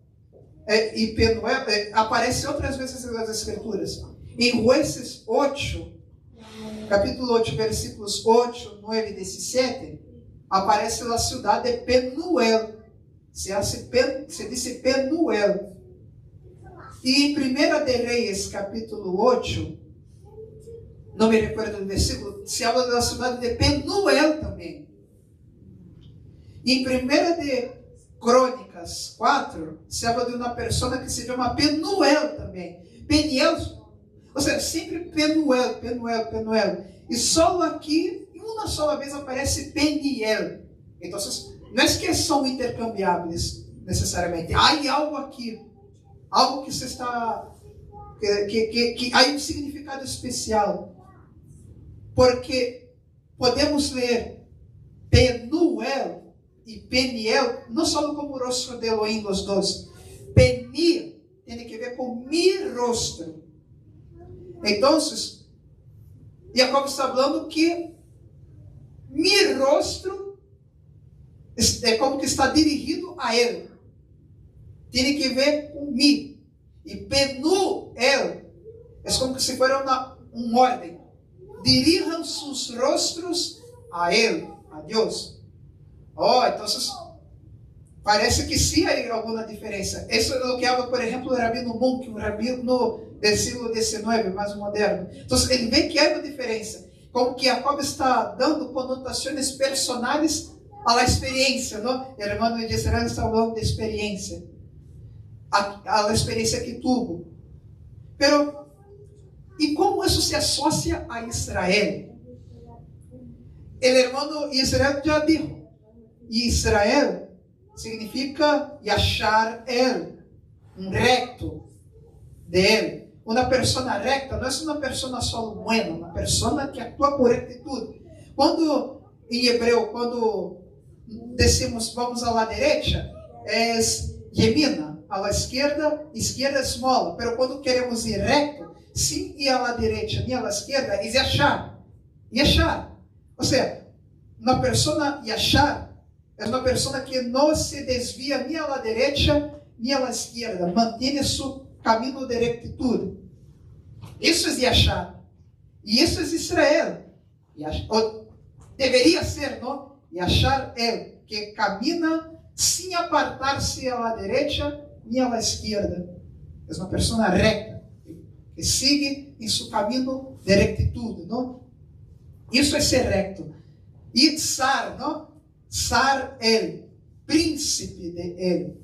e Penuel aparecem outras vezes nas Escrituras. Em Jueces 8, capítulo 8, versículos 8, 9 e 17, aparece a cidade de Penuel. Se diz Penuel. E em 1 de Reis, capítulo 8, não me recordo do versículo, se habla da cidade de Penuel também. E em 1 de Crônicas 4, se habla de uma pessoa que se chama Penuel também. Peniel, ou seja, sempre Penuel. E só aqui, uma só vez aparece Peniel. Então, não é que são intercambiáveis necessariamente. Há algo aqui, algo que se está, que há um significado especial. Porque podemos ler Penuel e Peniel, não só como o rosto de Elohim, os dois. Penil tem que ver com mi rostro. Então, Jacob está falando que mi rostro é como que está dirigido a ele. Tem que ver com mi. E Penuel é como que se fosse uma ordem. Dirijam seus rostros a ele, a Deus. Então, parece que sim há alguma diferença. Isso é o que habla, por exemplo, o Rabino Munk, um rabino do século XIX, mais moderno. Então, ele vê que há uma diferença. Como que Jacob está dando conotações personais à experiência, não? O irmão de Israel está falando de experiência. A experiência que tuvo. Pero, e como isso se associa a Israel? O irmão de Israel já disse. E Israel significa Yashar El, um recto de ele. Uma pessoa recta não é uma pessoa só buena, uma pessoa que atua por rectitude. Quando, em hebreu, quando decimos vamos à la derecha, é Yemina, à la esquerda, esquerda é esmola. Mas quando queremos ir recto, sim ir à la derecha, nem à la esquerda, é Yashar. Yashar. Ou seja, uma pessoa Yashar é uma pessoa que não se desvia nem à direita nem à esquerda, mantém seu caminho de rectitude. Isso é Yashar. E isso é Israel. Ou deveria ser, não? Yashar que camina sem apartar-se à direita nem à esquerda. É uma pessoa recta, que segue em seu caminho de rectitude, não? Isso é ser recto. E Tsar, não? Sar príncipe de ele.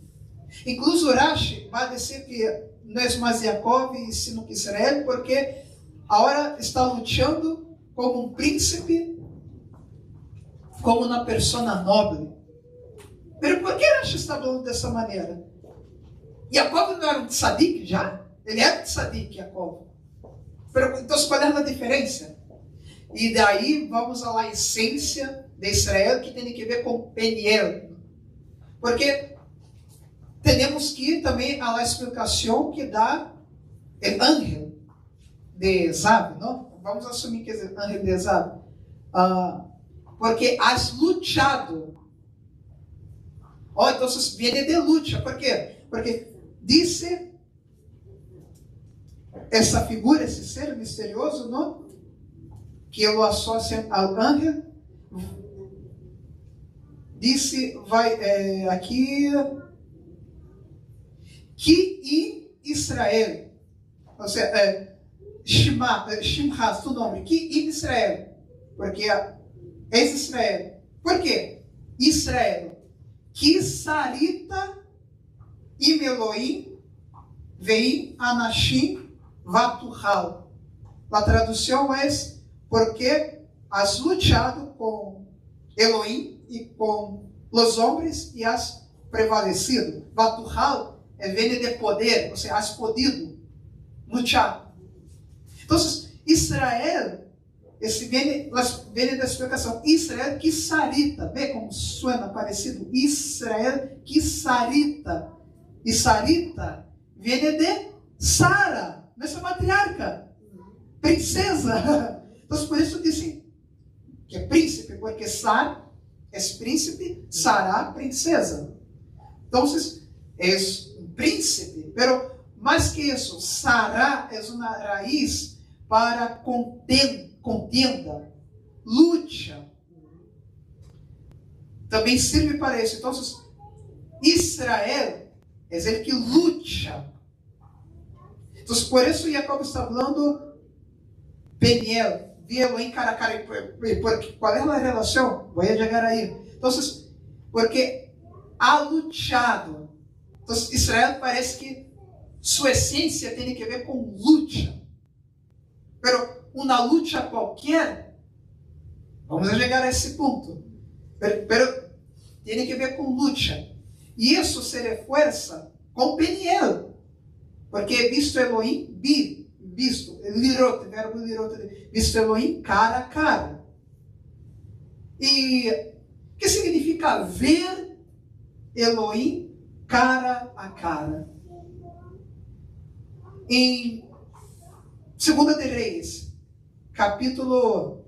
Incluso Rashi vai dizer que não é mais Jacob, sino que Israel, porque agora está lutando como um príncipe, como uma pessoa nobre. Mas por que Rashi está falando dessa maneira? Jacob não era um tzadik já? Ele era um tzadik, Jacob. Então, qual é a diferença? E daí vamos à essência de Israel, que tem que ver com Peniel. Porque temos que ir também à explicação que dá o ángel de Esab, não? Vamos assumir que é o ángel de Esab. Porque has luchado. Então viene de luta. Por quê? Porque disse essa figura, esse ser misterioso, não? Que eu associo ao ángel. Disse, aqui, que em Israel, ou seja, Shimha, tu nome, que em Israel, porque é Israel. Por quê? Israel, que Sarita Im Elohim, Veim Anashim Vatuhal. A tradução é: porque has luchado com Elohim e com os homens e has prevalecido. Vatuhal vem de poder, ou seja, has podido luchar. Então, Israel, esse vem da explicação. Israel que sarita, vê como suena parecido? Israel que sarita. E sarita vem de Sara, nossa matriarca, princesa. Então, por isso dizem que é príncipe, porque Sar é príncipe, Sará, princesa. Então, é um príncipe, pero mais que isso, Sará é uma raiz para contenda, luta. Também serve para isso. Então, Israel é ele que luta. Então, por isso Jacob está falando Peniel, vi Elohim cara a cara. Porque, qual é a relação? Vou chegar aí. Então, porque ha luchado. Então, Israel parece que sua essência tem que ver com luta. Pero uma luta qualquer, vamos chegar a esse ponto. Pero tem que ver com luta. E isso se reforça com Peniel. Porque visto Elohim, visto, lirot, verbo lirot, visto Elohim cara a cara. E o que significa ver Elohim cara a cara? Em 2 de Reis, capítulo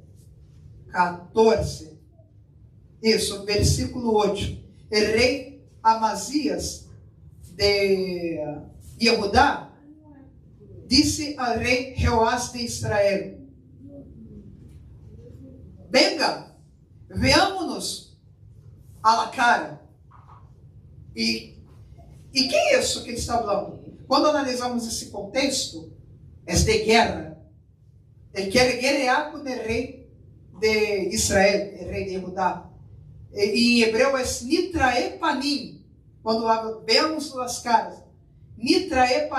14, isso, versículo 8. O rei Amazias de Yehudá disse ao rei Jeoás de Israel: venga, veamos-nos a la cara. E que é isso que ele está falando? Quando analisamos esse contexto, é de guerra. Ele quer guerrear com o rei de Israel, o rei de Yehudá. Em hebreu é Nitrae Panim. Quando vemos as caras, Nitrae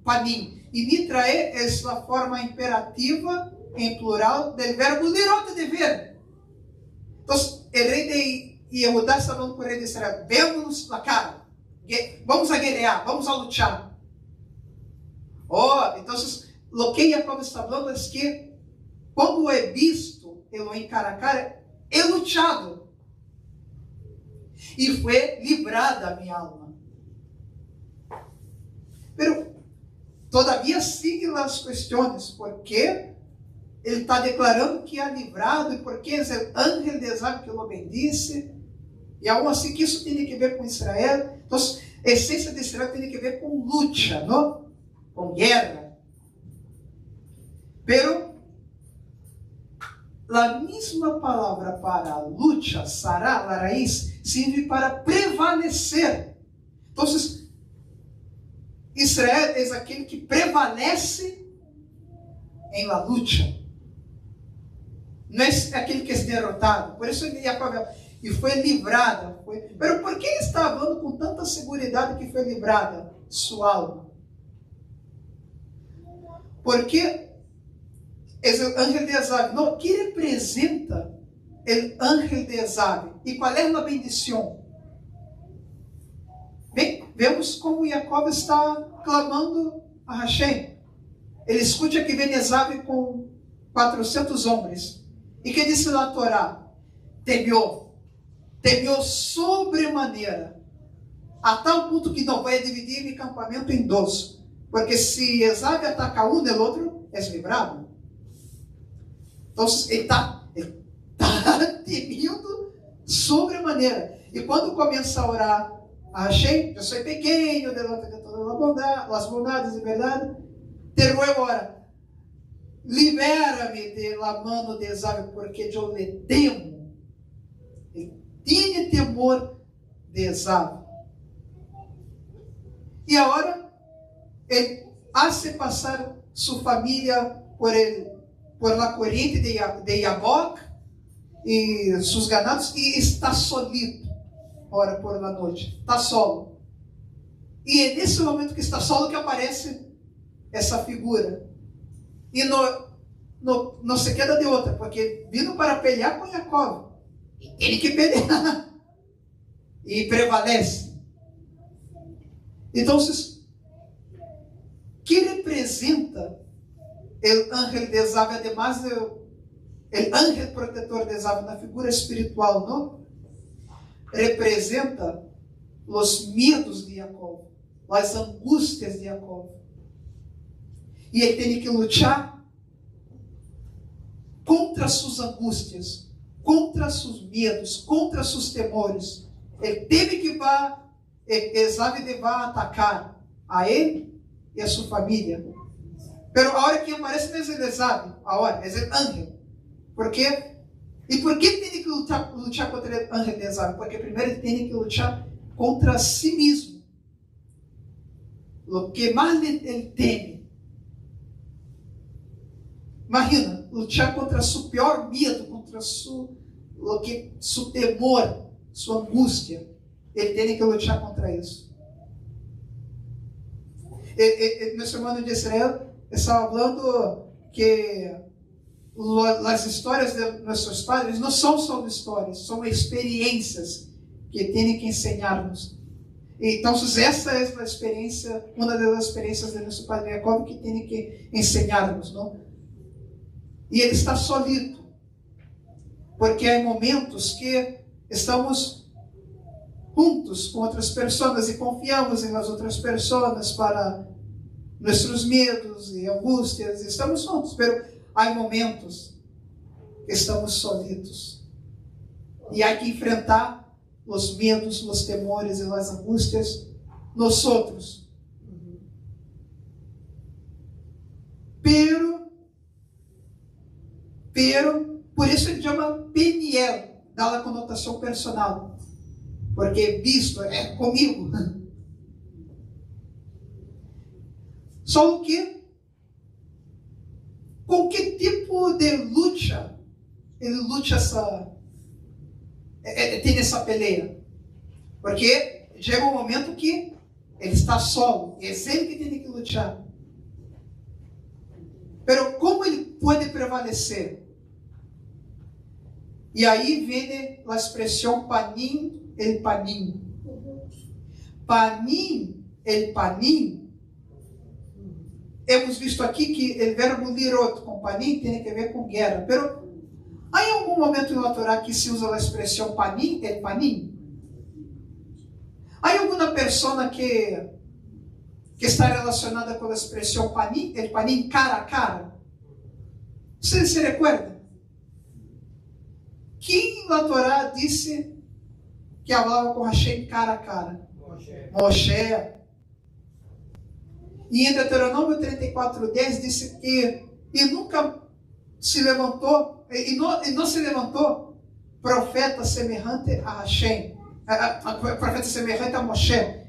Panim. E Nitrae é a forma imperativa em plural do verbo lirot, de ver. Então, o rei de Yehudá está falando com o rei de Israel: vemos na cara, vamos a guerrear, vamos a lutar. Então, o que Jacob está falando é que quando é visto Elohim cara a cara, é luchado. E foi livrada a minha alma. Pero todavia sigue as questões, porque ele está declarando que é livrado, e porque é o ángel de Esab que o bendice, e aún assim que isso tem que ver com Israel. Então, a essência de Israel tem que ver com luta, não? Com guerra. Pero a mesma palavra para luta, sará, a raiz, serve para prevalecer. Então, Israel é aquele que prevalece em la luta. Não é aquele que é derrotado. Por isso ele e foi livrada. Mas por que ele está falando com tanta segurança que foi livrada sua alma? Porque o ángel de Esab, não, que representa o ángel de Esab? E qual é a bendição? Bem, vemos como Jacob está clamando a Hashem. Ele escuta que vem Esab com 400 homens. E que disse na Torá? Temeu sobremaneira, a tal ponto que não vai dividir o acampamento em 2. Porque se Esab ataca um, o outro é livrado. Então, ele está temendo sobremaneira. E quando começa a orar a Hashem, eu sou pequeno, delante de todas as bondades e verdade, terror ora, libera-me de la mano de Esab, porque eu lhe temo. Ele tinha temor de Esab. E agora, ele hace passar sua família por la corrente de Yabok e seus ganados, e está solito, ora por la noite, está solo. E é nesse momento que está solo que aparece essa figura. E não se queda de outra, porque vindo para pelear com Jacob. E tem que pelear. E prevalece. Então, que representa o ángel de Esaú, además do ángel protetor de Esaú na figura espiritual, não? Representa os medos de Jacob, as angústias de Jacob. E ele tem que lutar contra suas angústias, contra seus medos, contra seus temores. Ele teve que Esaú vai atacar a ele e a sua família. Pero a hora que aparece não é Esaú, a hora é o ángel. Por quê? E por que tem que lutar contra o ángel de Esaú? Porque primeiro ele tem que lutar contra si mesmo. O que mais ele teme. Imagina, lutar contra seu pior medo, contra seu temor, sua angústia. Ele tem que lutar contra isso. Nosso irmão de Israel estava falando que as histórias de nossos padres não são só histórias, são experiências que têm que ensinar-nos. Então, essa é a experiência, uma das experiências de nosso padre Jacob que tem que ensinar-nos, não? E ele está solito, porque há momentos que estamos juntos com outras pessoas e confiamos em outras pessoas para nossos medos e angústias. Estamos juntos, mas há momentos que estamos solitos e há que enfrentar os medos, os temores e as angústias nós outros. Por isso ele chama Peniel, dá a conotação personal, porque visto é comigo. Só que com que tipo de luta ele luta tem essa peleia? Porque chega um momento que ele está solo, é ele que tem que lutar. Mas como ele pode prevalecer? E aí vem a expressão panim el panim. Panim el panim. Hemos visto aqui que o verbo lirot com panim tem a ver com guerra. Mas há algum momento na Torá que se usa a expressão panim el panim? Há alguma pessoa que está relacionada com a expressão panim el panim, cara a cara? Você se recuerda? Quem na Torá disse que falava com Hashem cara a cara? Moshe. E em Deuteronômio 34:10 disse que nunca se levantou, e não se levantou profeta semelhante a Hashem, profeta semelhante a Moshe,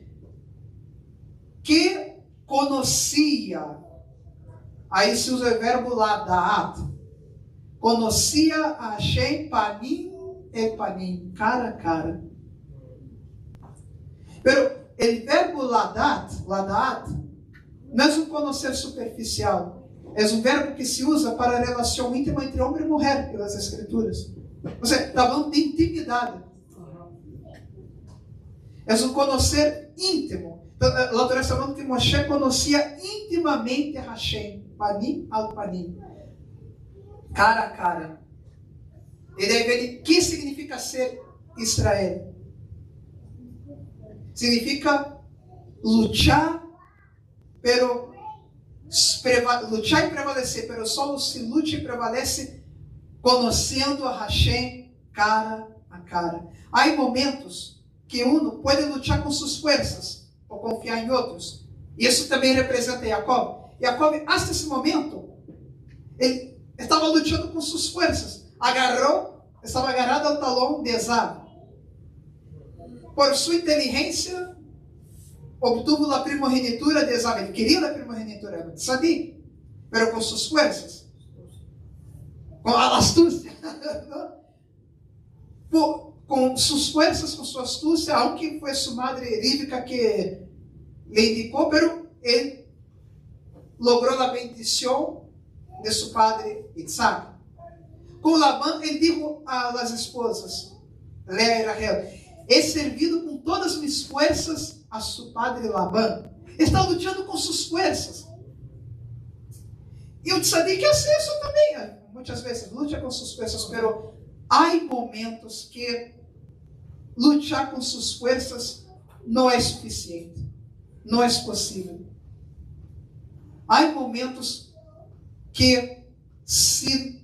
que conhecia, aí se usa o verbo ladat, conhecia a Hashem panim e panim, cara a cara. Pero o verbo ladat, não é um conhecer superficial, é um verbo que se usa para a relação íntima entre homem e mulher, pelas Escrituras. Você está falando de intimidade. É um conhecer íntimo. A Torá está falando que Moshe conhecia intimamente a Hashem, panim al panim, cara a cara. E daí vem, o que significa ser Israel? Significa lutar, lutar e prevalecer, pero só se luta e prevalece conhecendo a Hashem cara a cara. Há momentos que uno pode lutar com suas forças ou confiar em outros. Isso também representa Jacob. Jacob, até esse momento, ele estava lutando com suas forças. Estava agarrado ao talão de Esaú. Por sua inteligência, obtuvo a primogenitura de Esaú. Ele queria a primogenitura, não sabia, mas com suas forças, com a astúcia, com suas forças, com sua astúcia, aunque foi sua madre Ríbica que le indicó, pero él logró la bendición de su padre Isaac. Com Labán, ele dijo a las esposas, Lea e Rachel: he servido com todas mis fuerzas a su padre Labán. Está lutando com suas forças. E o tzadik é isso também. Muitas vezes luta com suas forças, pero há momentos que lutar com suas forças não é suficiente, não é possível. Há momentos que, se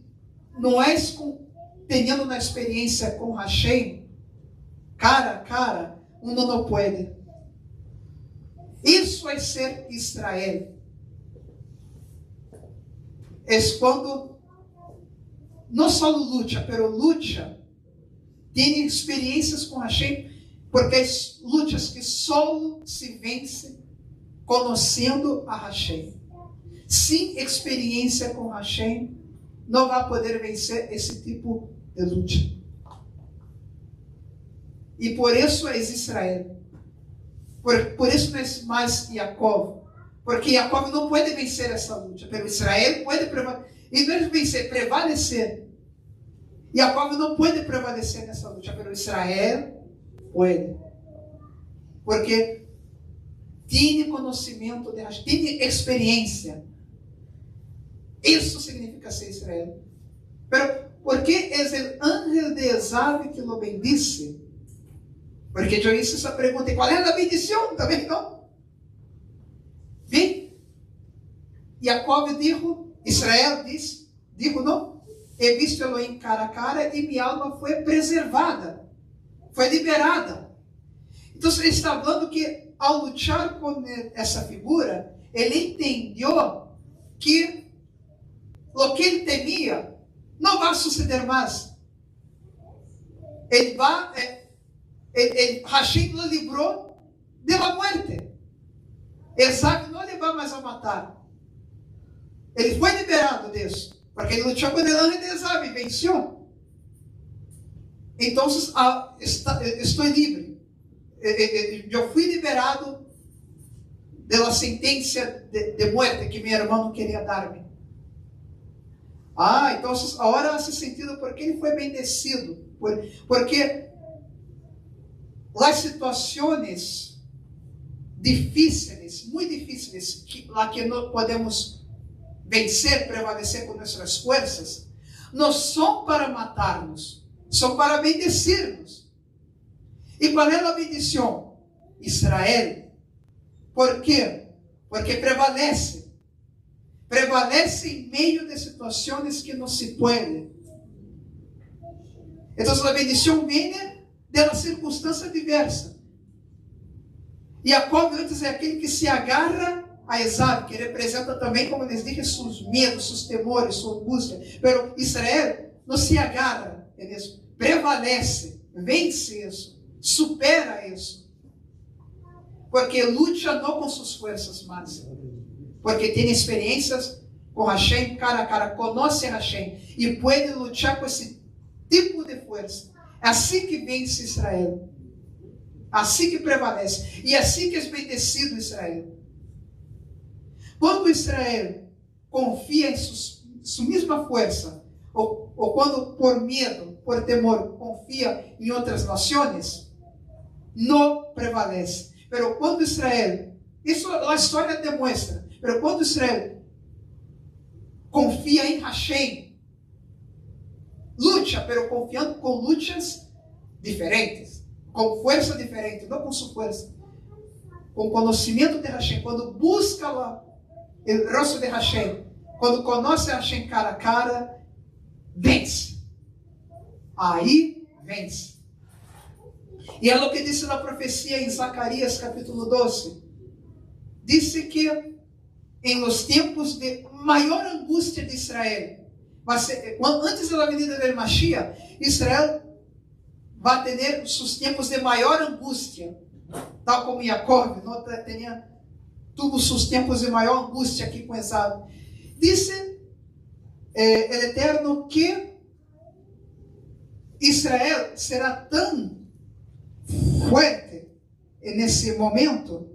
não és tendo uma experiência com Hashem, cara a cara, uno não pode. Isso é ser Israel. É quando não só luta, pero luta, tem experiências com Hashem, porque as lutas que só se vence conhecendo a Hashem. Sem experiência com Hashem, não vai poder vencer esse tipo de luta. E por isso é Israel. Por isso não é mais Jacob. Porque Jacob não pode vencer essa luta. Pero Israel pode prevalecer. E não é vencer, prevalecer. Jacob não pode prevalecer nessa luta. Pero Israel pode. Porque tem conhecimento de Hashem, tem experiência. Isso significa ser Israel. Pero ¿por qué es el ángel de Esab que lo bendice? Porque eu hice essa pergunta. E qual é a bendição? Também não. Bem, Jacob dijo, Israel dijo, não, he visto Elohim cara a cara e minha alma foi preservada, foi liberada. Então ele está falando que ao lutar com essa figura, ele entendeu que o que ele temia não vai suceder mais. Ele vai, Hashem lo livrou da morte. Esab não lhe vai mais a matar. Ele foi liberado disso, porque ele lutou com o anjo de Esab e venceu. Então, estou livre. Eu fui liberado da sentença de morte que meu irmão queria dar-me. Então agora hace sentido porque ele foi bendecido. Porque as situações difíceis, muito difíceis, que não podemos vencer, prevalecer com nossas forças, não são para matar-nos, são para bendecir-nos. E qual é a bendição? Israel. Por quê? Porque prevalece em meio de situações que não se pode. Então a bendição vem de uma circunstância diversa. E Jacob antes é aquele que se agarra a Esab, que representa também, como eles dizem, seus medos, seus temores, sua angústia. Mas Israel não se agarra, eles prevalece, vence isso, supera isso. Porque luta não com suas forças, mas porque tem experiências com Hashem cara a cara, conhece Hashem e pode lutar com esse tipo de força. É assim que vence Israel, assim que prevalece e assim que é bendecido Israel. Quando Israel confia em sua mesma força, ou quando por medo, por temor, confia em outras nações, não prevalece. Mas quando Israel, isso a história demonstra, mas quando Israel confia em Hashem, luta, mas confiando com lutas diferentes, com força diferente, não com sua força, com conhecimento de Hashem, quando busca o rosto de Hashem, quando conhece Hashem cara a cara, vence. Aí vence. E é o que disse na profecia em Zacarias capítulo 12. Disse que em los tempos de maior angústia de Israel, antes da venida do Mashiach, Israel vai ter seus tempos de maior angústia, tal como Jacob tuvo seus tempos de maior angústia aqui com Esau. Disse o Eterno que Israel será tão forte nesse momento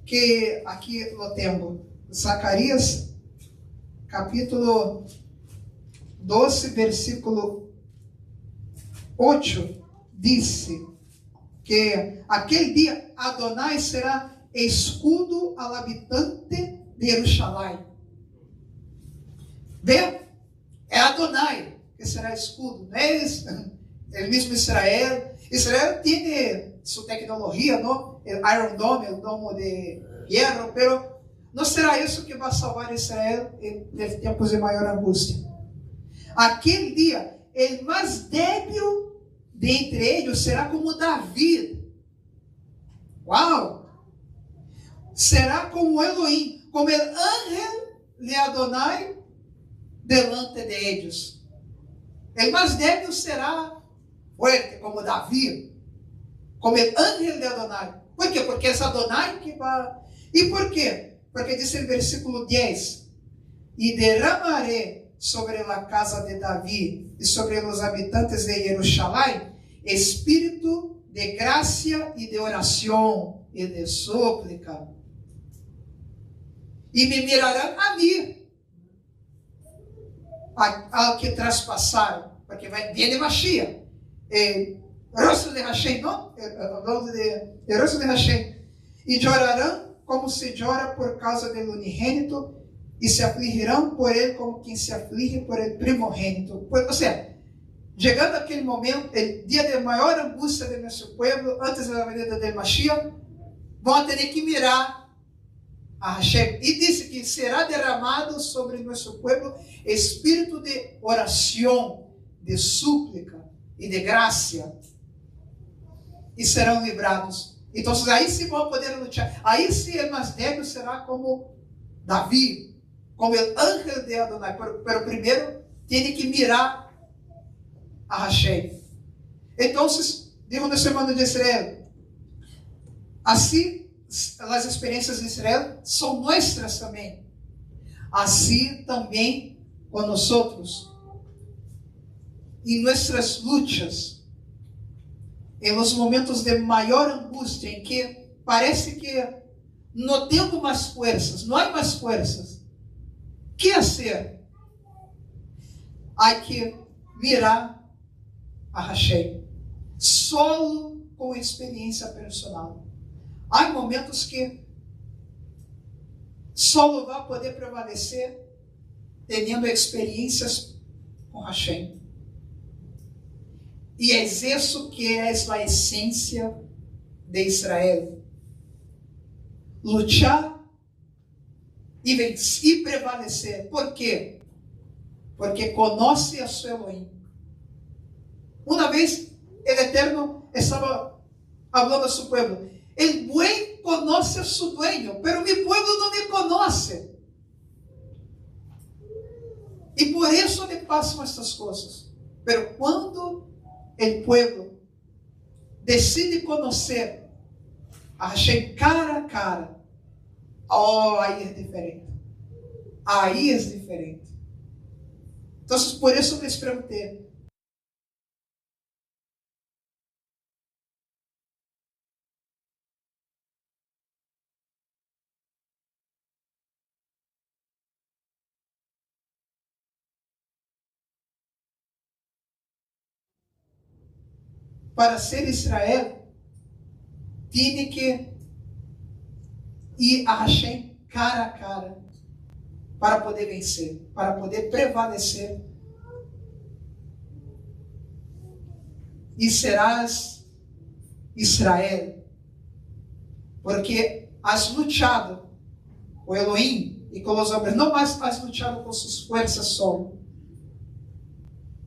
que aqui lo tenho. Zacarias, capítulo 12, versículo 8, disse que aquele dia Adonai será escudo ao habitante de Jerusalém. Vê? É Adonai que será escudo, não é el mismo Israel. Israel tem sua tecnologia, ¿no? El Iron Dome, el domo de hierro, pero não será isso que vai salvar Israel em tempos de maior angústia. Aquele dia, o mais débil de entre eles será como Davi. Uau! Será como Elohim, como o ángel de Adonai delante de eles. O mais débil será fuerte, como Davi, como o ángel de Adonai. Por quê? Porque é Adonai que vai. E por quê? Porque diz no versículo 10: E derramaré sobre a casa de Davi e sobre os habitantes de Jerusalém espírito de graça e de oração e de súplica. E me mirarão a mim, ao que traspassaram, porque vai vir de Mashiach. Rosto de Hashem, não? Rosto de Hashem. E chorarão como se chora por causa do unigênito, e se afligirão por ele como quem se aflige por el primogênito. Ou seja, chegando aquele momento, o dia de maior angústia de nosso povo, antes da venida de Mashiach, vão ter que mirar a Hashem. E disse que será derramado sobre nosso povo espírito de oração, de súplica e de graça, e serão livrados. Então, aí sim vão poder lutar. Aí sim o mais débil será como Davi, como o ángel de Adonai. Pero primeiro, tem que mirar a Hashem. Então, digo na semana de Israel, assim, as experiências de Israel são nossas também. Assim também com nós outros. Em nossas lutas, em los momentos de maior angústia, em que parece que não tenho mais forças, não há mais forças. O que fazer? Há que mirar a Hashem, solo com experiência personal. Há momentos que solo vai poder prevalecer tendo experiências com Hashem. E é isso que é a essência de Israel. Lutar e vencer e prevalecer. Por quê? Porque conhece a seu Elohim. Uma vez, o Eterno estava falando a seu povo: el buey conoce a su dueño, pero mi pueblo no me conoce. E por isso me passam estas coisas. Pero quando o povo decide conhecer a Hashem cara a cara, aí é diferente. Aí é diferente. Então, por isso eu les perguntei: para ser Israel, tem que ir a Hashem cara a cara para poder vencer, para poder prevalecer. E serás Israel, porque has lutado com Elohim e com os homens, não mais has lutado com suas forças solo.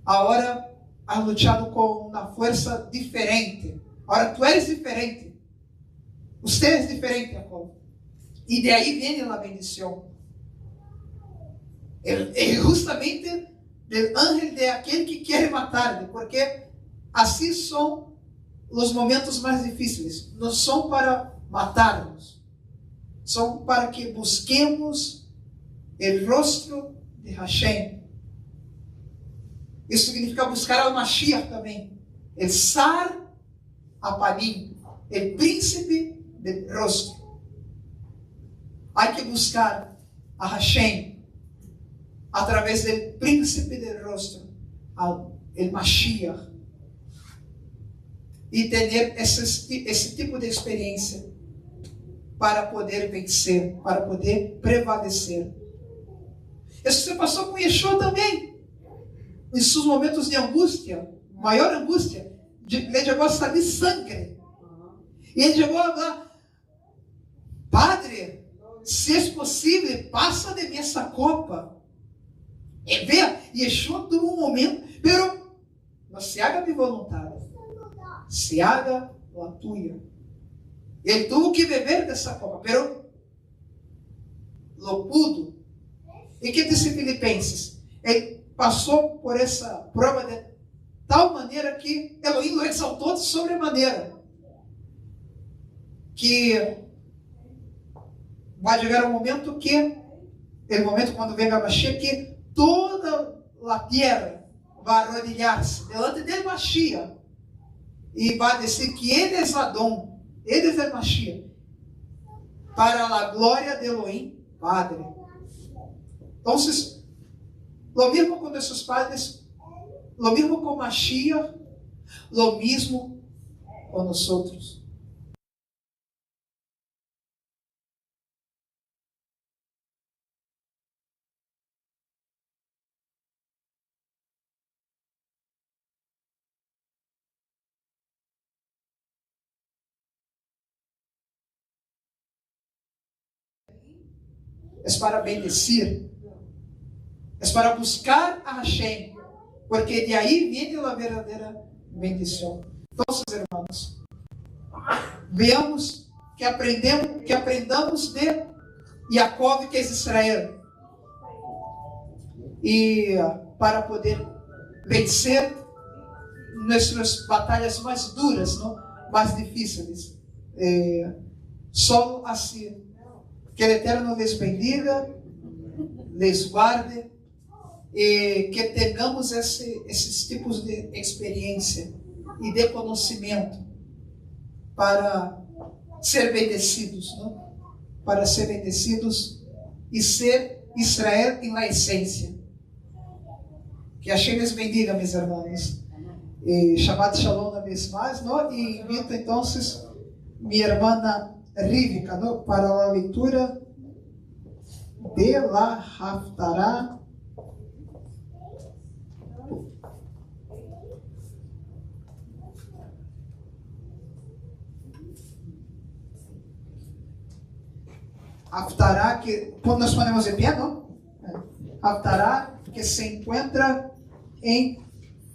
Agora has lutado com uma força diferente. Agora tu eres diferente. Você é diferente, Jacob. E de aí vem a bendição. É justamente o ángel de aquele que quer matar, porque assim são os momentos mais difíceis. Não são para matar-nos, são para que busquemos o rosto de Hashem. Isso significa buscar o Mashiach também. El Sar Apanim, o príncipe do rosto. Hay que buscar a Hashem a través del príncipe del rostro, el Mashiach, e ter esse tipo de experiência para poder vencer, para poder prevalecer. Isso você passou com Yeshua também. Em seus momentos de angústia, maior angústia, ele chegou a sair sangue. E ele chegou a falar: Padre, se é possível, passa de mim essa copa. E veja, Yeshua tuvo um momento, pero não se haga mi vontade, se haga a tua. Ele tuvo que beber dessa copa, pero lo pudo. E que disse Filipenses? Ele passou por essa prova de tal maneira que Elohim o exaltou de sobremaneira, que vai chegar um momento que, o momento quando venga a Mashiach, que toda a terra vai arrodilhar-se delante de Mashiach e vai dizer que ele é Adão, ele é Mashiach, para a glória de Elohim Padre. Então, lo mismo com nossos padres, lo mismo com Mashiach, lo mismo com nós outros. É para bendecir, é para buscar a Hashem, porque de aí vem a verdadeira bendição. Então, irmãos, veamos que aprendamos de Jacob, que é Israel, e para poder vencer nossas batalhas mais duras, não? Mais difíceis. Só assim. Que o Eterno les bendiga, les guarde, e que tenhamos esses tipos de experiência e de conhecimento para ser bendecidos, não? Para ser bendecidos e ser Israel em la essência. Que Hashem les bendiga, meus irmãos. Shabbat Shalom uma vez mais, não? E invito então minha irmã Rivka, ¿no? Para a leitura de la Haftará. Haftará, que nós podemos de pé, não? Haftará, que se encontra em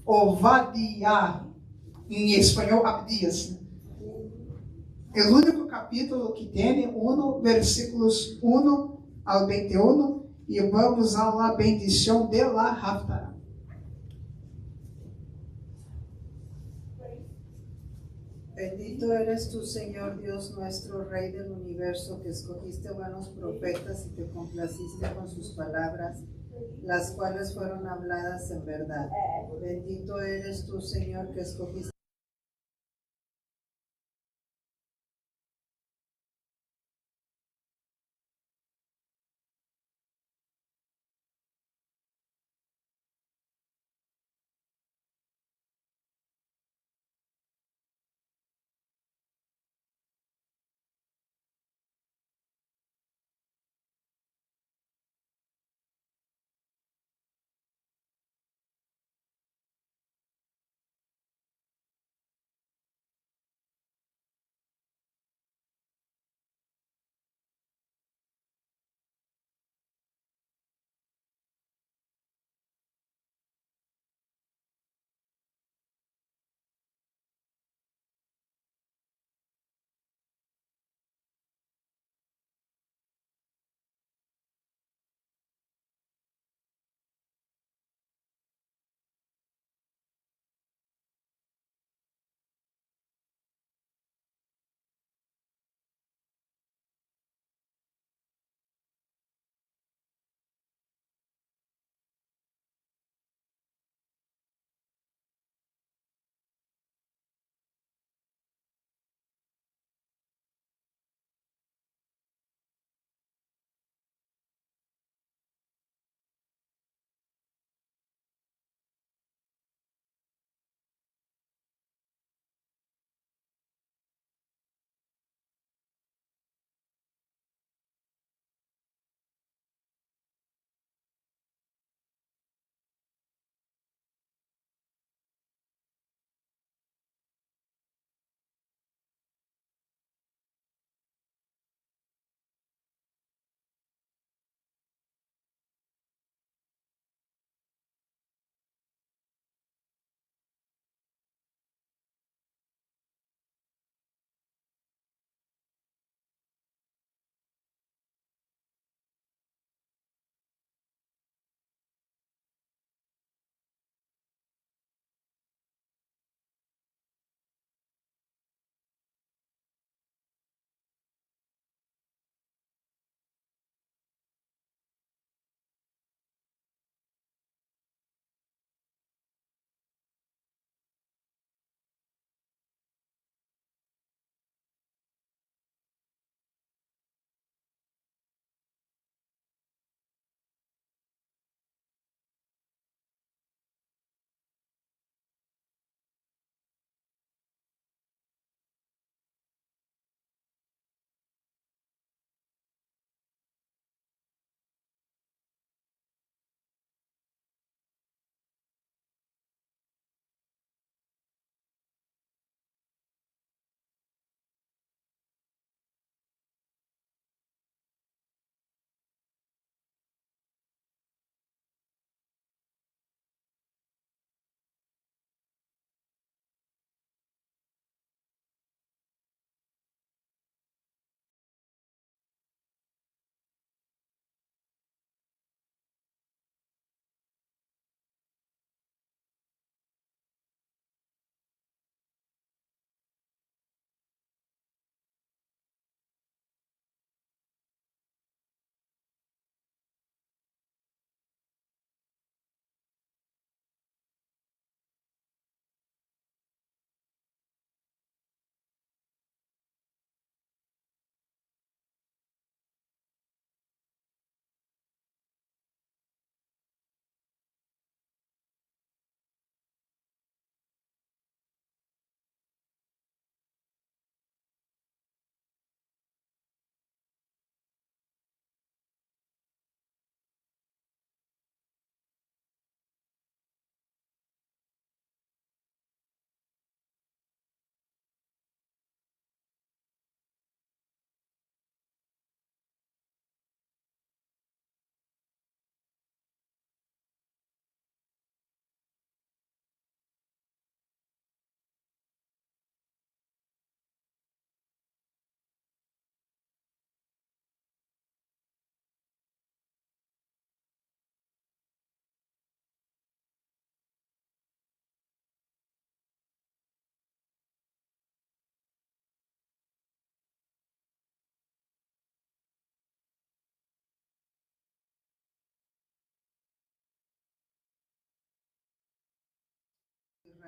Ovadiah, em espanhol Abdias. O único capítulo que tem 1, versículos 1 ao 21, e vamos a la bendição de la Haftará. Bendito eres tú, Señor Dios nuestro, Rey del universo, que escogiste buenos profetas y te complaciste con sus palabras, las cuales fueron habladas en verdad. Bendito eres tú, Señor, que escogiste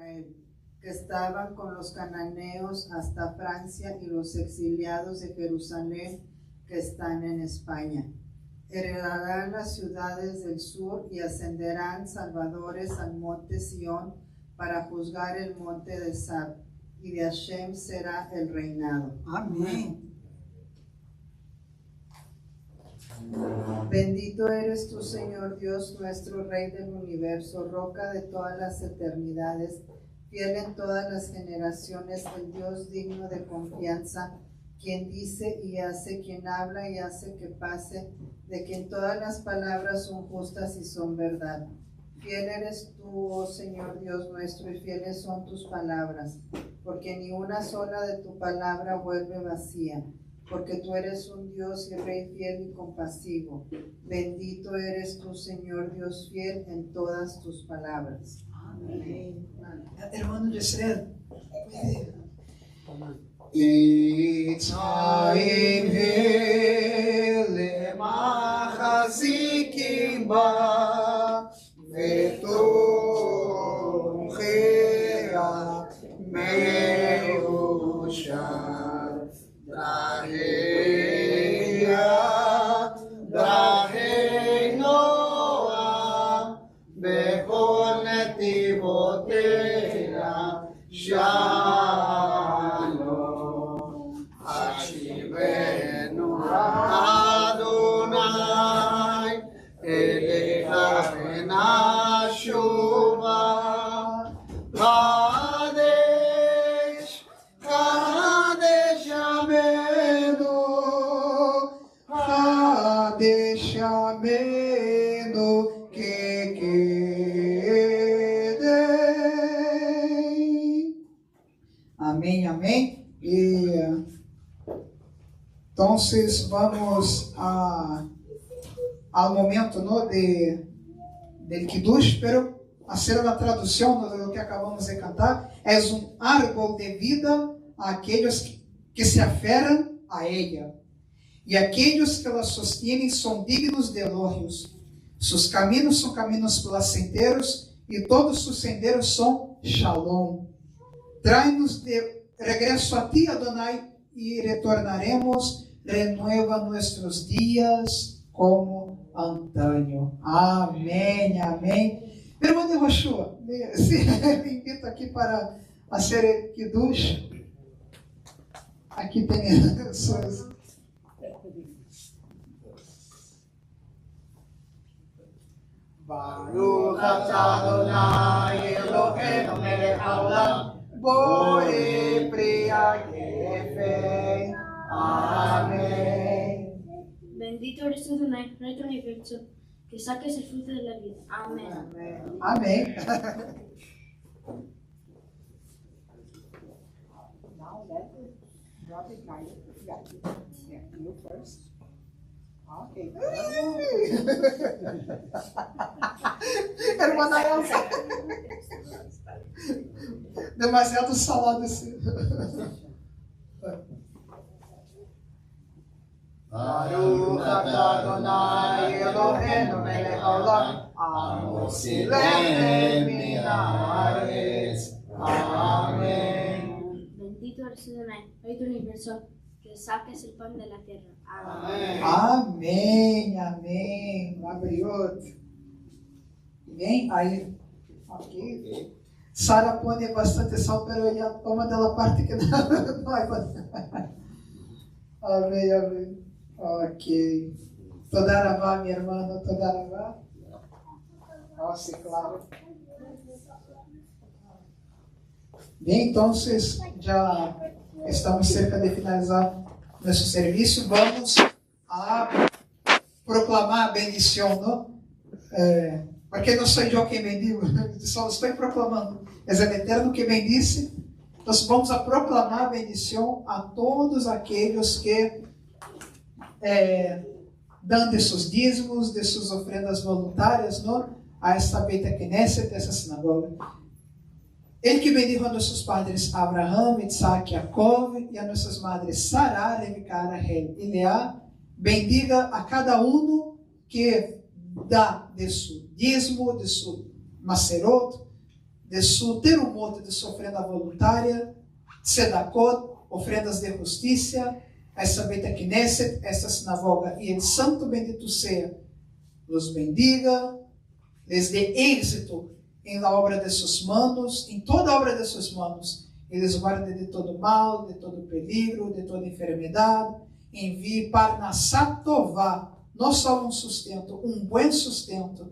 Israel, que estaban con los cananeos hasta Francia y los exiliados de Jerusalén que están en España. Heredarán las ciudades del sur y ascenderán salvadores al monte Sión para juzgar el monte de Sab, y de Hashem será el reinado. Amém. Bendito eres tú, Señor Dios, nuestro Rey del universo, roca de todas las eternidades, fiel en todas las generaciones, el Dios digno de confianza, quien dice y hace, quien habla y hace que pase, de quien todas las palabras son justas y son verdad. Fiel eres tú, oh Señor Dios nuestro, y fieles son tus palabras, porque ni una sola de tu palabra vuelve vacía, porque tú eres un Dios y Rey fiel y compasivo. Bendito eres tú, Señor Dios fiel, en todas tus palabras. Amém. Hermano de Estrela. Shalom, Hashivenu Adonai, Elechavena Shuva, Kadesh, Kadesh Amenu, Kadesh Amenu Kekedei. Amém, amém. E então vamos ao momento, ¿no?, del Kiddush, pero hacer la traducción de lo que acabamos de cantar. Es un árbol de vida a aquellos que se aferran a ella, y aquellos que la sostienen son dignos de elogios. Sus caminos son caminos placenteros, y todos sus senderos son shalom. Trae-nos de regreso a ti, Adonai, y retornaremos. Renueva nuestros días como antaño. Amém, amém. Hermano Yoshua, le invito aqui para fazer el Kiddush. Aqui tem suas... Baruch atah Adonai Eloheinu melech haolam, borei pri hagefei. Amém. Bendito eres tú, Adonai, Rey del universo, que saques el fruto de la vida. Amén. Amém. Now let it drop it right. Yeah, you first. Okay. Hermana Elsa. Demasiado salado esse. Baruch atah Adonai Eloheinu melech haolam, amotzilehem min haaretz. Amém. Bendito eres tú, Adonai, Rey del universo, que saques el pan de la tierra. Amén. Amém, amém. Abre outro. Bem, aí, aqui. Sara pone bastante sal, pero ella toma de la parte que no hay bastante. Amém, amém. Ok. Toda Ravá, minha irmã, toda Ravá. Nossa, claro. Bem, então, já estamos cerca de finalizar nosso serviço. Vamos a proclamar a bendição, não? Porque não sou eu quem bendigo, só estou proclamando. É o Eterno que bendice. Então, vamos a proclamar a bendição a todos aqueles que dão de seus dízimos, de suas ofrendas voluntárias, não? A esta Beit Knesset, essa sinagoga. Ele que bendijo a nossos padres Abraham, Isaac, Jacob, e a nossas madres Sarah, Rebeca, Rahel e Leá. Bendiga a cada um que dá de seu dízimo, de seu macerot, de su terumot, de su ofrenda voluntária, tzedakot, ofrendas de justiça, essa Beit Knesset, essa sinagoga, e el santo bendito sea, los bendiga, les dê êxito em la obra de suas manos, em toda a obra de suas manos, e les guarde de todo mal, de todo peligro, de toda enfermidade, envie Parnassá Tová, não só um sustento, um bom sustento,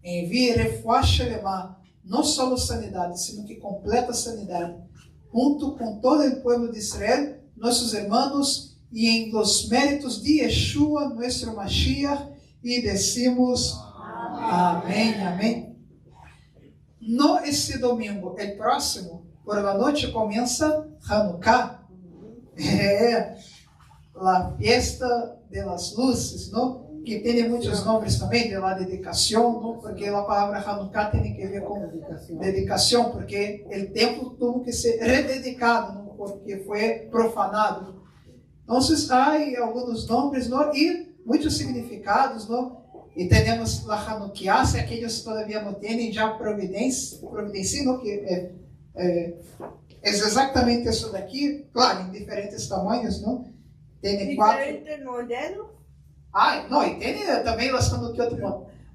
envie Refuah Shelema, não só sanidade, sino que completa sanidade, junto com todo o povo de Israel, nossos irmãos, e em los méritos de Yeshua, nosso Mashiach, e decimos amém, amém. No este domingo, el próximo, por la noche, começa Hanukkah, a fiesta de las luces, ¿no? Que tem muitos nomes também, de la dedicação, ¿no? Porque a palavra Hanukkah tem que ver com dedicação, porque o templo tuvo que ser rededicado, ¿no? Porque foi profanado. Então, há alguns nomes, ¿no? E muitos significados, ¿no? E temos a Hanukkah, se aqueles todavia não têm, já providenciam, que é exatamente isso daqui, claro, em diferentes tamanhos, não? Tem quatro. Diferente modelo? Ah, não, e tem também as Hanukkot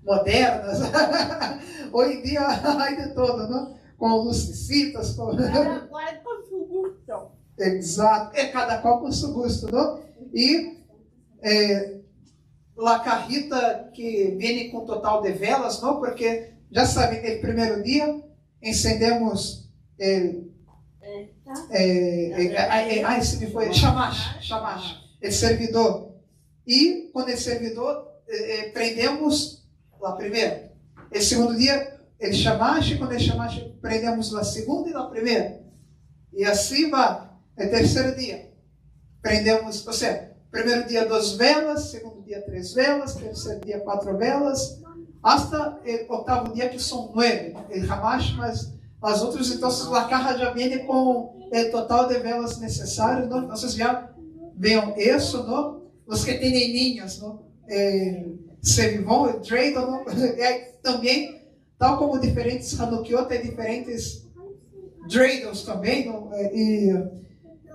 modernas. Hoje em dia, há de todo, não? Com lucecitas, com... Cada qual com seu gosto. Exato, cada qual com seu gosto, não? E a carrita que vem com total de velas, não? Porque, já sabe, no primeiro dia, encendemos esse me foi Shamash, o servidor. E, quando o servidor, prendemos lá primeiro. O segundo dia, ele Shamash, quando ele Shamash, prendemos lá segunda e lá primeiro. E assim vai. O terceiro dia, prendemos, ou seja, primeiro dia 2 velas, segundo dia 3 velas, terceiro dia 4 velas, hasta o oitavo dia que são 9, el Hamash, mas as outras, então, a carga já vem com o total de velas necessário, não? Vocês já veem isso, não? Os que têm ninhos, não? Se vão, o dreidel, não? Também, tal como diferentes Hanukkot, tem diferentes dreidels também, não?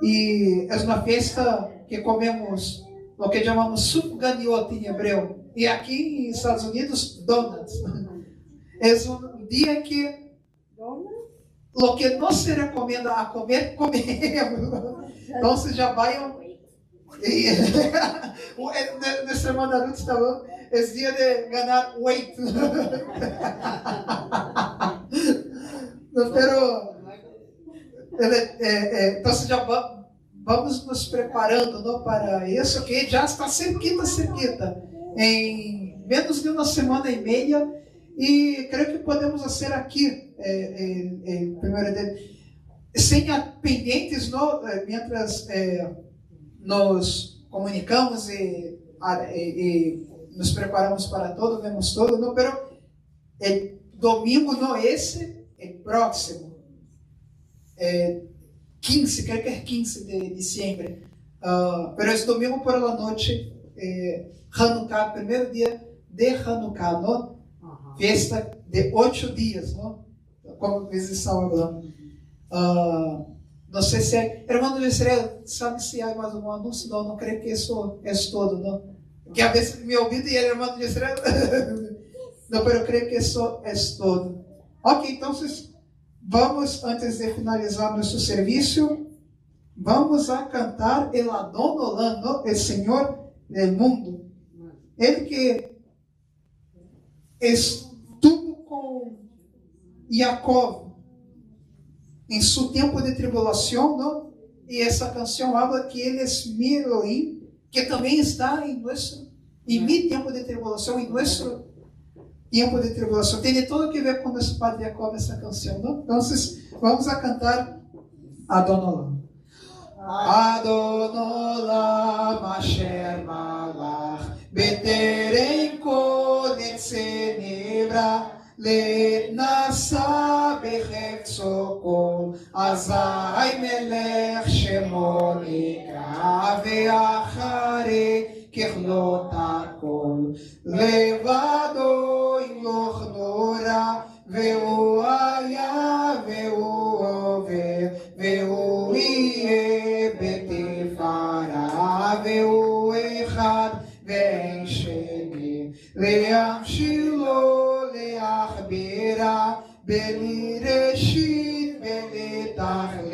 E é uma festa que comemos o que chamamos Sufganiot em hebreu. E aqui nos Estados Unidos, donuts. É um dia que o que não se recomenda a comer, comemos. Então, vocês já vão... Nuestra hermana Ruth está falando, é dia de ganhar weight. Pero... então, já vamos nos preparando, não, para isso, que já está cerquita, em menos de uma semana e meia, e creio que podemos fazer aqui, primeiro dele, sem pendentes, não, mientras nos comunicamos e nos preparamos para todo, vemos todo, não, pero domingo não esse, próximo. 15, creo que es 15 de diciembre, pero es domingo por la noche, Hanukkah, primer día de Hanukkah, ¿no? Fiesta de 8 días, ¿no? Como veces estaba hablando. No sé si hay, hermano de Israel, ¿sabe si hay más un anuncio? No, no creo que eso es todo, ¿no? Que a veces me olvido y el hermano de Israel, no, pero creo que eso es todo. Ok, entonces, vamos, antes de finalizar nosso serviço, vamos a cantar el Adon Olam, ¿no? El Senhor del mundo. Ele que estuvo com Jacob em seu tempo de tribulação, ¿no? E essa canção habla que ele é mi Elohim, que também está em mi tempo de tribulação, em nosso tempo de tribulação. Tem tudo que ver com nosso Padre Jacob essa canção, não? Então, vamos a cantar Adon Olam. Adon Olam Asher Malach Beterem Kol Etzenebra Lenasa Behefzo Kol Azai Melech Shemo Nikra Ve'achare ככלות הכל, לבדו ימלוך נורא, והוא היה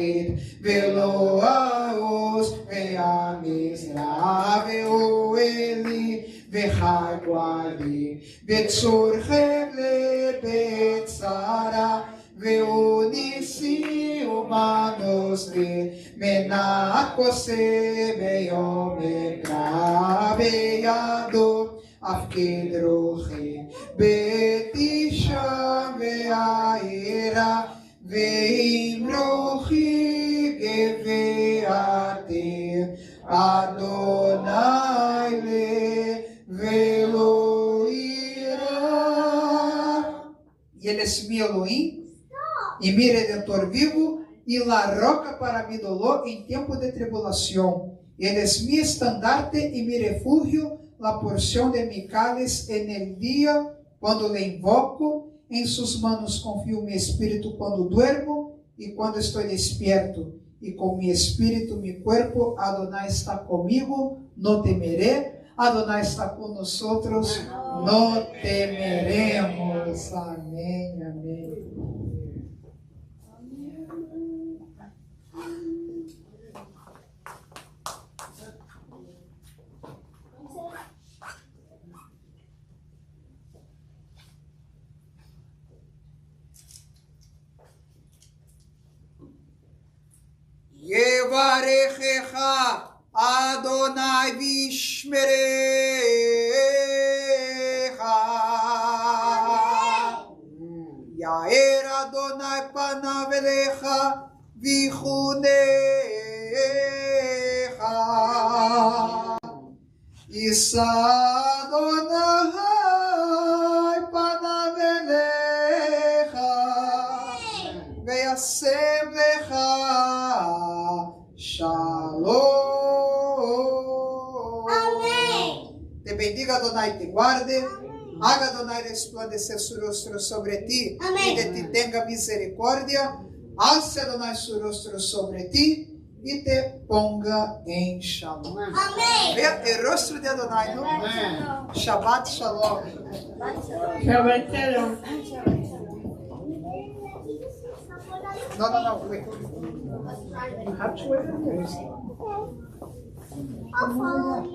הארץ, ולא העוז והמזרע, ואוהלי וחי גואלי, בצורכם לבית שרה, ואוניסי ומנוס לי, מנת כוסה ביום אקרא בידו, אף כדרוכי, בית אישה והעירה, ועם רוחי גבעתי, אדוני לי ולא ira. E ele é meu Elohim, e meu Redentor vivo, e la roca para mi dolor em tempo de tribulação. Ele é mi estandarte e mi refúgio, la porción de mi cáliz en el día cuando le invoco. En sus manos confío mi espíritu cuando duermo y cuando estoy despierto. Y con mi espíritu, mi cuerpo, Adonai está conmigo, no temeré. Adonai está con nosotros, no temeremos. Amén, amén. Yevarechecha Adonai vishmerecha. Yair Adonai panav elecha vichunecha. Yisa Adonai panav elecha veyasem lecha Shalom. Amém. Te bendiga Adonai, te guarde. Haga Adonai resplandecer su rostro sobre ti. Amém. E de ti tenga misericórdia. Alce Adonai su rostro sobre ti e te ponga em Shalom. Amém. Veja o rosto de Adonai, não? Amém. Shabbat Shalom. Shabbat Shalom. Não. Wait. You have to wait a minute. I'll follow you.